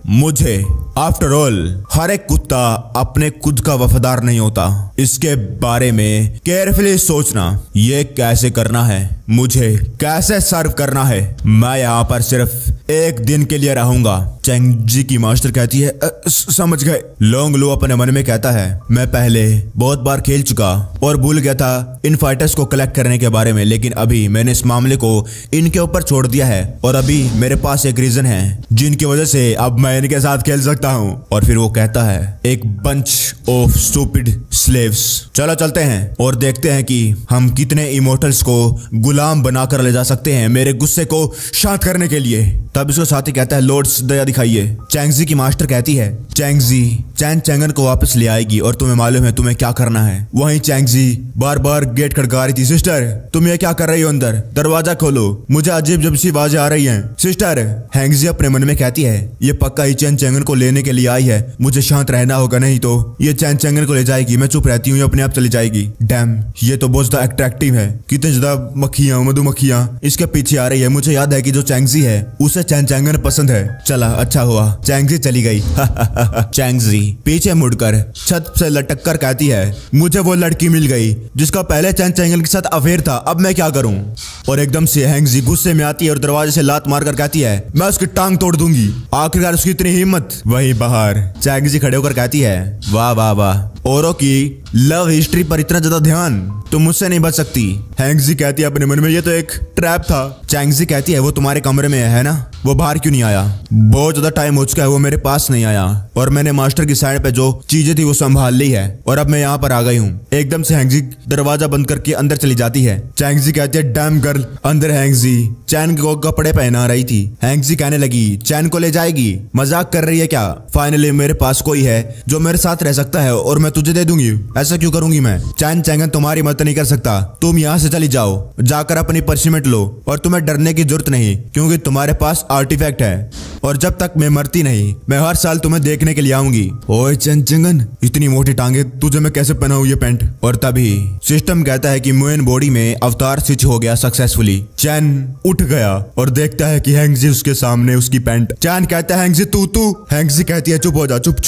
मुझे। आफ्टर ऑल हर एक कुत्ता अपने खुद का वफादार नहीं होता। इसके बारे में केयरफुली सोचना, ये कैसे करना है, मुझे कैसे सर्व करना है। मैं यहाँ पर सिर्फ 1 दिन के लिए रहूंगा। चैंगजी की मास्टर कहती है, समझ गए। लोंगलू अपने मन में कहता है, मैं पहले बहुत बार खेल चुका और भूल गया था इन फाइटर्स को कलेक्ट करने के बारे में, लेकिन अभी मैंने इस मामले को इनके ऊपर छोड़ दिया है और अभी मेरे पास एक रीजन है जिनकी वजह से अब मैं इनके साथ खेल सकता हूँ। और फिर वो कहता है, एक बंच ऑफ स्टूपिड स्लेव्स। चलो चलते हैं और देखते हैं कि हम कितने इमोर्टल्स को गुलाम बनाकर ले जा सकते हैं मेरे गुस्से को शांत करने के लिए। तब इसका साथी कहता है, लॉर्ड्स दया दिखाइए। चैंगजी की मास्टर कहती है, चैंगजी चैन चैंगन को वापस ले आएगी और तुम्हें मालूम है तुम्हें क्या करना है। वहीं चैंगजी बार बार गेट खड़का रही थी। सिस्टर तुम ये क्या कर रही हो अंदर? दरवाजा खोलो, मुझे अजीब अजीब सी आवाजें आ रही हैं। सिस्टर, हैंगजी अपने मन में कहती है, ये पक्का ही चैन चैंगन को लेने के लिए आई है, मुझे शांत रहना होगा, नहीं तो ये चैन चैंगन को ले जाएगी। मैं चुप रहती हूँ, अपने आप चली जाएगी। डैम, ये तो बहुत ज्यादा अट्रैक्टिव है। कितनी ज्यादा मक्खियां मधुमक्खियां इसके पीछे आ रही है। मुझे याद है कि जो चैंगजी है उसे चैन चैंगन पसंद है। चला, अच्छा हुआ चैंगजी चली गई। चैंगजी पीछे मुड़कर छत से लटक कर कहती है, मुझे वो लड़की मिल गई जिसका पहले चैन चैंगन के साथ अफेयर था, अब मैं क्या करूं? और एकदम से हैंगजी गुस्से में आती है और दरवाजे से लात मारकर कहती है, मैं उसकी टांग तोड़ दूंगी। आखिरकार उसकी इतनी हिम्मत। वहीं बाहर चैंगजी खड़े होकर कहती है, वाह वाह वाह, औरों की लव हिस्ट्री पर इतना ज्यादा ध्यान, तुम मुझसे नहीं बच सकती। हैंगजी कहती है अपने मन में, ये तो एक ट्रैप था। चैंगजी कहती है, वो तुम्हारे कमरे में है ना, वो बाहर क्यों नहीं आया? बहुत ज्यादा टाइम हो चुका है, वो मेरे पास नहीं आया और मैंने मास्टर की साइड पे जो चीजें थी वो संभाल ली है और अब मैं यहाँ पर आ गई हूँ। एकदम से हैंगजी दरवाजा बंद करके अंदर चली जाती है। चैंगजी कहती है, डैम गर्ल। अंदर हैंगजी चैन को कपड़े पहना रही थी। हैंगजी कहने लगी, चैन को ले जाएगी? मजाक कर रही है क्या? फाइनली मेरे पास कोई है जो मेरे साथ रह सकता है और मैं तुझे दे दूंगी। ऐसा क्यों करूंगी मैं? चैन चैंगन तुम्हारी मदद नहीं कर सकता। तुम यहाँ से चली जाओ, जाकर अपनी पनिशमेंट लो और तुम्हें डरने की जरूरत नहीं क्योंकि तुम्हारे पास आर्टिफैक्ट है और जब तक मैं मरती नहीं मैं हर साल तुम्हें देखने के लिए आऊंगी। ओए चैन चैंगन, इतनी मोटी टांगे तुझे मैं कैसे पहनाऊं ये पैंट? और तभी सिस्टम कहता है कि मेन बॉडी में अवतार स्विच हो गया सक्सेसफुली। चैन उठ गया और देखता है कि हैंगजी उसके सामने उसकी पैंट। चैन कहता है, हैंगजी तू। हैंगजी कहती है, चुप हो जा, चुप।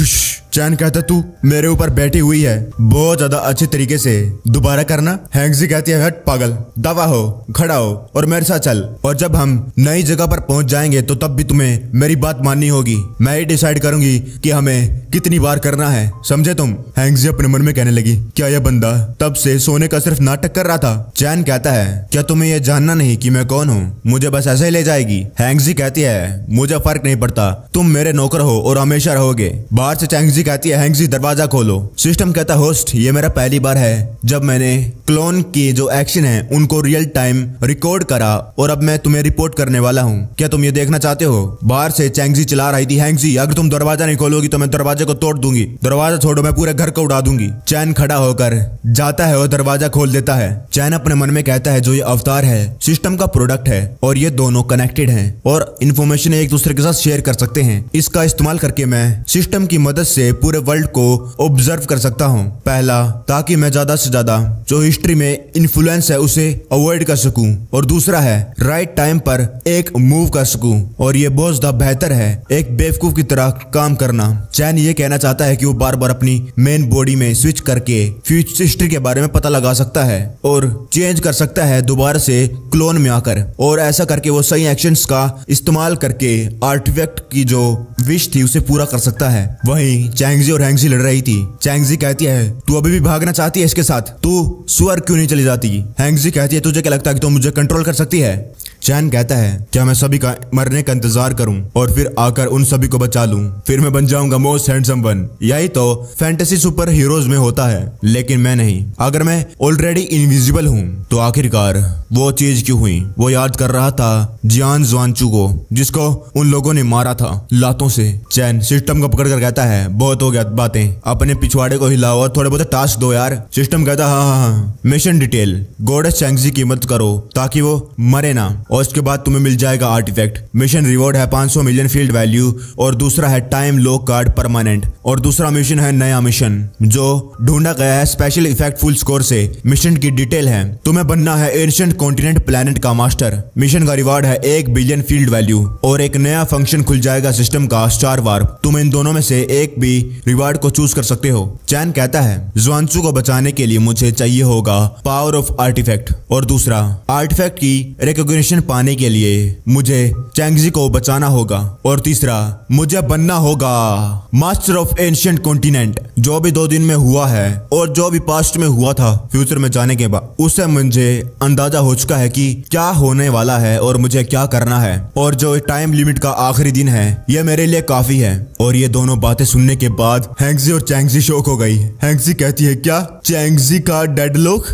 चैन कहता तू मेरे ऊपर बैठी हुई है बहुत ज्यादा अच्छे तरीके से, दोबारा करना। हैंगजी कहती है हट पागल, दवा हो, खड़ा हो और मेरे साथ चल, और जब हम नई जगह पर पहुंच जाएंगे तो तब भी तुम्हें मेरी बात माननी होगी। मैं ही डिसाइड करूंगी कि हमें कितनी बार करना है, समझे तुम। हैंगजी अपने मन में कहने लगी क्या यह बंदा तब से सोने का सिर्फ नाटक कर रहा था। चैन कहता है क्या तुम्हें यह जानना नहीं कि मैं कौन हूँ, मुझे बस ऐसे ही ले जाएगी। हैंगजी कहती है मुझे फर्क नहीं पड़ता, तुम मेरे नौकर हो और हमेशा रहोगे। बाहर से चैंगजी कहती है हैंगजी दरवाजा खोलो। सिस्टम कहता है होस्ट ये मेरा पहली बार है जब मैंने क्लोन की जो एक्शन है उनको रियल टाइम रिकॉर्ड करा और अब मैं तुम्हें रिपोर्ट करने वाला हूँ, क्या तुम ये देखना चाहते हो। बाहर से चैंगजी चिल्ला रही थी हैंगजी अगर तुम दरवाजा नहीं खोलोगी तो मैं दरवाजे को तोड़ दूंगी, दरवाजा छोड़ो मैं पूरे घर को उड़ा दूंगी। चैन खड़ा होकर जाता है और दरवाजा खोल देता है। चैन अपने मन में कहता है जो ये अवतार है सिस्टम का प्रोडक्ट है और ये दोनों कनेक्टेड हैं और इन्फॉर्मेशन एक दूसरे के साथ शेयर कर सकते हैं। इसका इस्तेमाल करके मैं सिस्टम की मदद से पूरे वर्ल्ड को ऑब्जर्व कर सकता हूँ। पहला ताकि मैं ज्यादा से ज्यादा जो हिस्ट्री में इन्फ्लुएंस है उसे अवॉइड कर सकूं, और दूसरा है राइट टाइम पर एक मूव कर सकूं, और ये बहुत ज्यादा बेहतर है एक बेवकूफ की तरह काम करना। चैन ये कहना चाहता है कि वो बार बार अपनी मेन बॉडी में स्विच करके फ्यूचर हिस्ट्री के बारे में पता लगा सकता है और चेंज कर सकता है दोबारा से क्लोन में आकर, और ऐसा करके वो सही एक्शंस का इस्तेमाल करके आर्टिफैक्ट की जो विश थी उसे पूरा कर सकता है। वहीं चैंगजी और हैंगजी लड़ रही थी। चैंगजी कहती है तू अभी भी भागना चाहती है इसके साथ, तू सुअर क्यों नहीं चली जाती। हैंगजी कहती है तुझे क्या लगता है कि तू मुझे कंट्रोल कर सकती है। चैन कहता है क्या मैं सभी का मरने का इंतजार करूं और फिर आकर उन सभी को बचा लूं, फिर मैं बन जाऊंगा मोस्ट हैंडसम वन। यही तो फैंटेसी सुपर हीरोज में होता है, लेकिन मैं नहीं। अगर मैं ऑलरेडी इनविजिबल हूं तो आखिरकार वो चीज क्यों हुई। वो याद कर रहा था जियान जुआनचू को जिसको उन लोगों ने मारा था लातों से। चैन सिस्टम को पकड़ कर कहता है बहुत हो गया बातें, अपने पिछवाड़े को हिलाओ और थोड़े बहुत टास्क दो यार। सिस्टम कहता है हाँ। मिशन डिटेल गॉडेस चैंगजी की मदद करो ताकि वो मरे ना, और इसके बाद तुम्हें मिल जाएगा आर्टिफैक्ट। मिशन रिवॉर्ड है 500 मिलियन फील्ड वैल्यू, और दूसरा है टाइम लॉक कार्ड परमानेंट, और दूसरा मिशन है नया मिशन जो ढूंढा गया है स्पेशल इफेक्ट फुल स्कोर से। मिशन की डिटेल है तुम्हें बनना है एंशिएंट कॉन्टिनेंट प्लेनेट का मास्टर। मिशन का रिवार्ड है 1 बिलियन फील्ड वैल्यू, और एक नया फंक्शन खुल जाएगा सिस्टम का स्टार वार्प। तुम इन दोनों में से एक भी रिवार्ड को चूज कर सकते हो। चैन कहता है जुआनचू को बचाने के लिए मुझे चाहिए होगा पावर ऑफ आर्टिफैक्ट, और दूसरा आर्टिफैक्ट की रिकॉग्निशन पाने के लिए मुझे चैंगजी को बचाना होगा, और तीसरा मुझे बनना होगा मास्टर ऑफ एंशिएंट कॉन्टिनेंट। जो भी 2 दिन में हुआ है और जो भी पास्ट में हुआ था फ्यूचर में जाने के बाद, उससे मुझे अंदाजा हो चुका है कि क्या होने वाला है और मुझे क्या करना है, और जो टाइम लिमिट का आखिरी दिन है यह मेरे लिए काफी है। और ये दोनों बातें सुनने के बाद हैंगजी और चैंगजी शॉक हो गई। हैंगजी कहती है क्या चैंगजी का डेडलॉक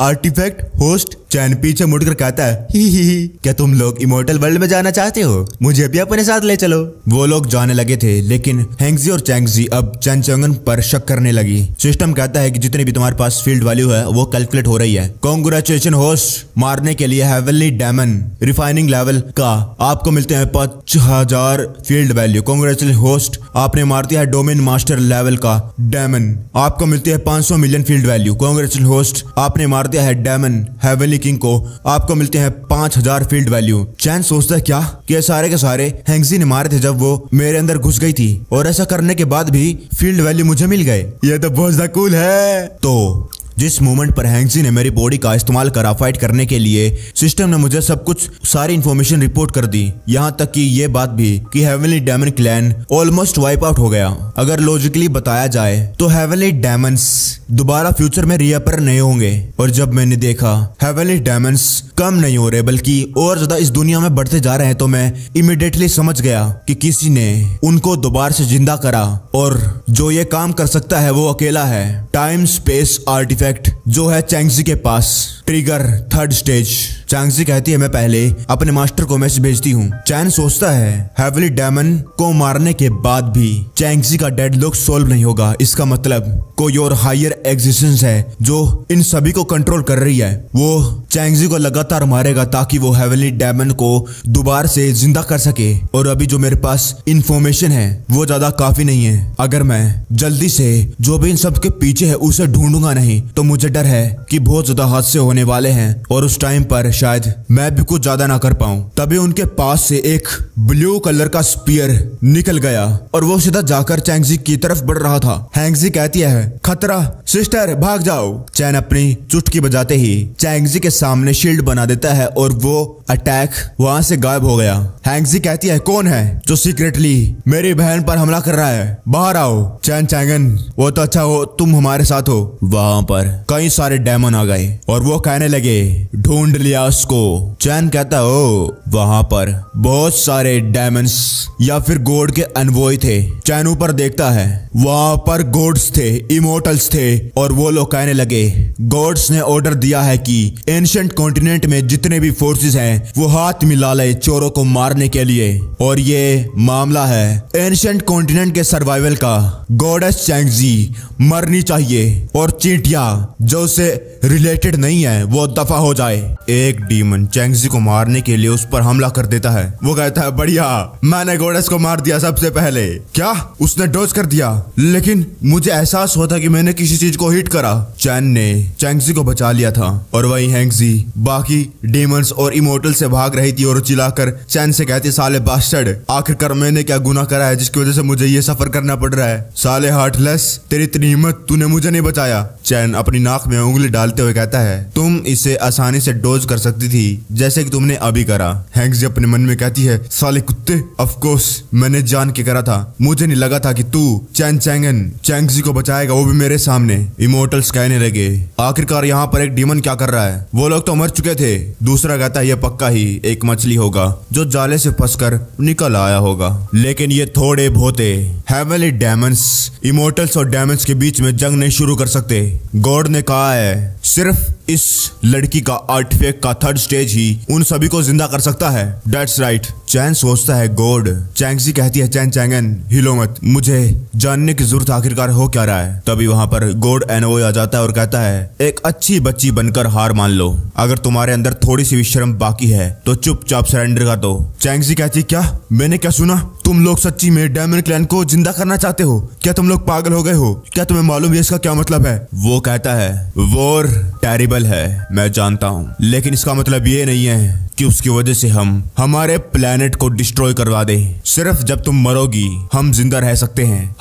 आर्टिफैक्ट होस्ट। चैन पीछे मुड़कर कहता है ही क्या तुम लोग इमोर्टल वर्ल्ड में जाना चाहते हो, मुझे भी अपने साथ ले चलो। वो लोग जाने लगे थे, लेकिन हैंगजी और चैंगजी अब चैन चंगन पर शक करने लगी। सिस्टम कहता है कि जितनी भी तुम्हारे पास फील्ड वैल्यू है वो कैलकुलेट हो रही है। कांग्रेचुलेशन होस्ट, मारने के लिए हेवनली डायमंड रिफाइनिंग लेवल का आपको मिलते हैं 5000 फील्ड वैल्यू। कांग्रेचुलेशन होस्ट, आपने मार दिया है डोमेन मास्टर लेवल का डायमंड, आपको मिलती है 500 million field value. Congratulation host, आपने मार दिया है डायमंड हेवनली किंग को, आपको मिलते हैं 5000 फील्ड वैल्यू। चैन सोचता है क्या कि सारे के सारे हैंगजी ने मारे थे जब वो मेरे अंदर घुस गई थी, और ऐसा करने के बाद भी फील्ड वैल्यू मुझे मिल गए, ये तो बहुत ज्यादा कूल है। तो जिस मोमेंट पर हैंगजी ने मेरी बॉडी का इस्तेमाल करा फाइट करने के लिए, सिस्टम ने मुझे सब कुछ सारी इंफॉर्मेशन रिपोर्ट कर दी, यहाँ तक कि ये बात भी कि heavenly diamond clan almost wipe out हो गया। अगर लॉजिकली बताया जाए तो हेवनली डायमंड्स दोबारा फ्यूचर में रीअपर नहीं होंगे, और जब मैंने देखा हेवनली डायमंड्स कम नहीं हो रहे बल्कि और ज्यादा इस दुनिया में बढ़ते जा रहे हैं, तो मैं इमीडिएटली समझ गया कि किसी ने उनको दोबारा से जिंदा करा, और जो ये काम कर सकता है वो अकेला है। टाइम स्पेस आर्टिफैक्ट जो है चैंगजी के पास, ट्रिगर 3rd स्टेज। चैंगजी कहती है मैं पहले अपने मास्टर को मैसेज भेजती हूँ। चैन सोचता है हेवनली डायमंड को मारने के बाद भी चैंगजी का डेडलॉक सॉल्व नहीं होगा, इसका मतलब कोई और हायर एग्जिस्टेंस है जो इन सभी को कंट्रोल कर रही है। वो चैंगजी को लगातार मारेगा ताकि वो हेवनली डायमंड को दोबारा से जिंदा कर सके, और अभी जो मेरे पास इंफॉर्मेशन है वो ज्यादा काफी नहीं है। अगर मैं जल्दी से जो भी इन सब के पीछे है उसे ढूंढूंगा नहीं तो मुझे डर है कि बहुत ज्यादा हादसे होने वाले हैं, और उस टाइम पर शायद मैं भी कुछ ज्यादा ना कर पाऊं। तभी उनके पास से एक ब्लू कलर का स्पीयर निकल गया और वो सीधा जाकर चैंगजी की तरफ बढ़ रहा था। हैंगजी कहती है, खतरा सिस्टर, भाग जाओ। चैन अपनी चुटकी बजाते ही चैंगजी के सामने शील्ड बना देता है और वो अटैक वहां से गायब हो गया। हैंगजी कहती है, कौन है जो सीक्रेटली मेरी बहन पर हमला कर रहा है, बाहर आओ। चैन चैंगन, वो तो अच्छा हो तुम हमारे साथ हो। वहां पर कई सारे डेमन आ गए और वो कहने लगे, ढूंढ लिया उसको। चैन कहता है, ओ वहां पर बहुत सारे डेमंस या फिर गॉड के अनवॉय थे। चैन ऊपर देखता है, वहां पर गॉड्स थे, इमोर्टल्स थे और वो लोग कहने लगे, गॉड्स ने ऑर्डर दिया है कि एंशिएंट कॉन्टिनेंट में जितने भी फोर्सेस हैं वो हाथ मिला ले चोरों को मारने के लिए। और ये मामला है एंशिएंट कॉन्टिनेंट के सर्वाइवल का। गॉडेस चैंगजी मरनी चाहिए और चींटियां जो उससे रिलेटेड नहीं है वो दफा हो जाए। एक डीमन चैंगजी को मारने के लिए उस पर हमला कर देता है। वो कहता है, बढ़िया, मैंने गॉडेस को मार दिया सबसे पहले। क्या उसने डॉज कर दिया? लेकिन मुझे एहसास हुआ था कि मैंने किसी चीज को हिट करा। चैन ने चैंगजी को बचा लिया था और वही हैंगजी बाकी डीमंस और इमोर्टल से भाग रही थी और चिल्लाकर चैन से कहती, साले बास्टर्ड, आखिरकार मैंने क्या गुनाह करा है जिसकी वजह से मुझे ये सफर करना पड़ रहा है? साले हार्टलेस, तेरी इतनी हिम्मत, तूने मुझे नहीं बचाया। चैन अपनी नाक में उंगली डालते हुए कहता है, तुम इसे आसानी से डोज कर सकती थी जैसे कि तुमने अभी करा। हैंगजी अपने मन में कहती है, साले कुत्ते, ऑफ कोर्स मैंने जान के करा था, मुझे नहीं लगा था कि तू चैन चैंगन चैंगजी को बचाएगा, वो भी मेरे सामने। इमोर्टल्स कहने लगे, आखिरकार यहाँ पर एक डीमन क्या कर रहा है? वो लोग तो मर चुके थे। दूसरा कहता है, ये पक्का ही एक मछली होगा जो जाले से फंसकर निकल आया होगा। लेकिन ये थोड़े बहुते हेवनली डेमंस इमोर्टल्स और डेमंस के बीच में जंग नहीं शुरू कर सकते। गॉड ने कहा है सिर्फ इस लड़की का आर्टिफैक्ट का थर्ड स्टेज ही उन सभी को जिंदा कर सकता है। That's right. चैन सोचता है गॉड। चैंगजी कहती है, चैन चैंगन हिलो मत, मुझे जानने की जरूरत आखिरकार हो क्या रहा है। तभी वहां पर गॉड एनओए आ जाता है और कहता है, एक अच्छी बच्ची बनकर हार मान लो। अगर तुम्हारे अंदर थोड़ी सी भी शर्म बाकी है तो चुपचाप सरेंडर कर दो। चैंगजी कहती, क्या? मैंने क्या सुना? तुम लोग सच्ची में डायमंड क्लैन को जिंदा करना चाहते हो? क्या तुम लोग पागल हो गए हो? क्या तुम्हें मालूम है इसका क्या मतलब है? वो कहता है, वॉर टेरिबल है, मैं जानता हूँ, लेकिन इसका मतलब ये नहीं है कि उसकी वजह से हम हमारे प्लेनेट को डिस्ट्रॉय करवा दें। सिर्फ जब तुम मरोगी हम जिंदा रह सकते हैं।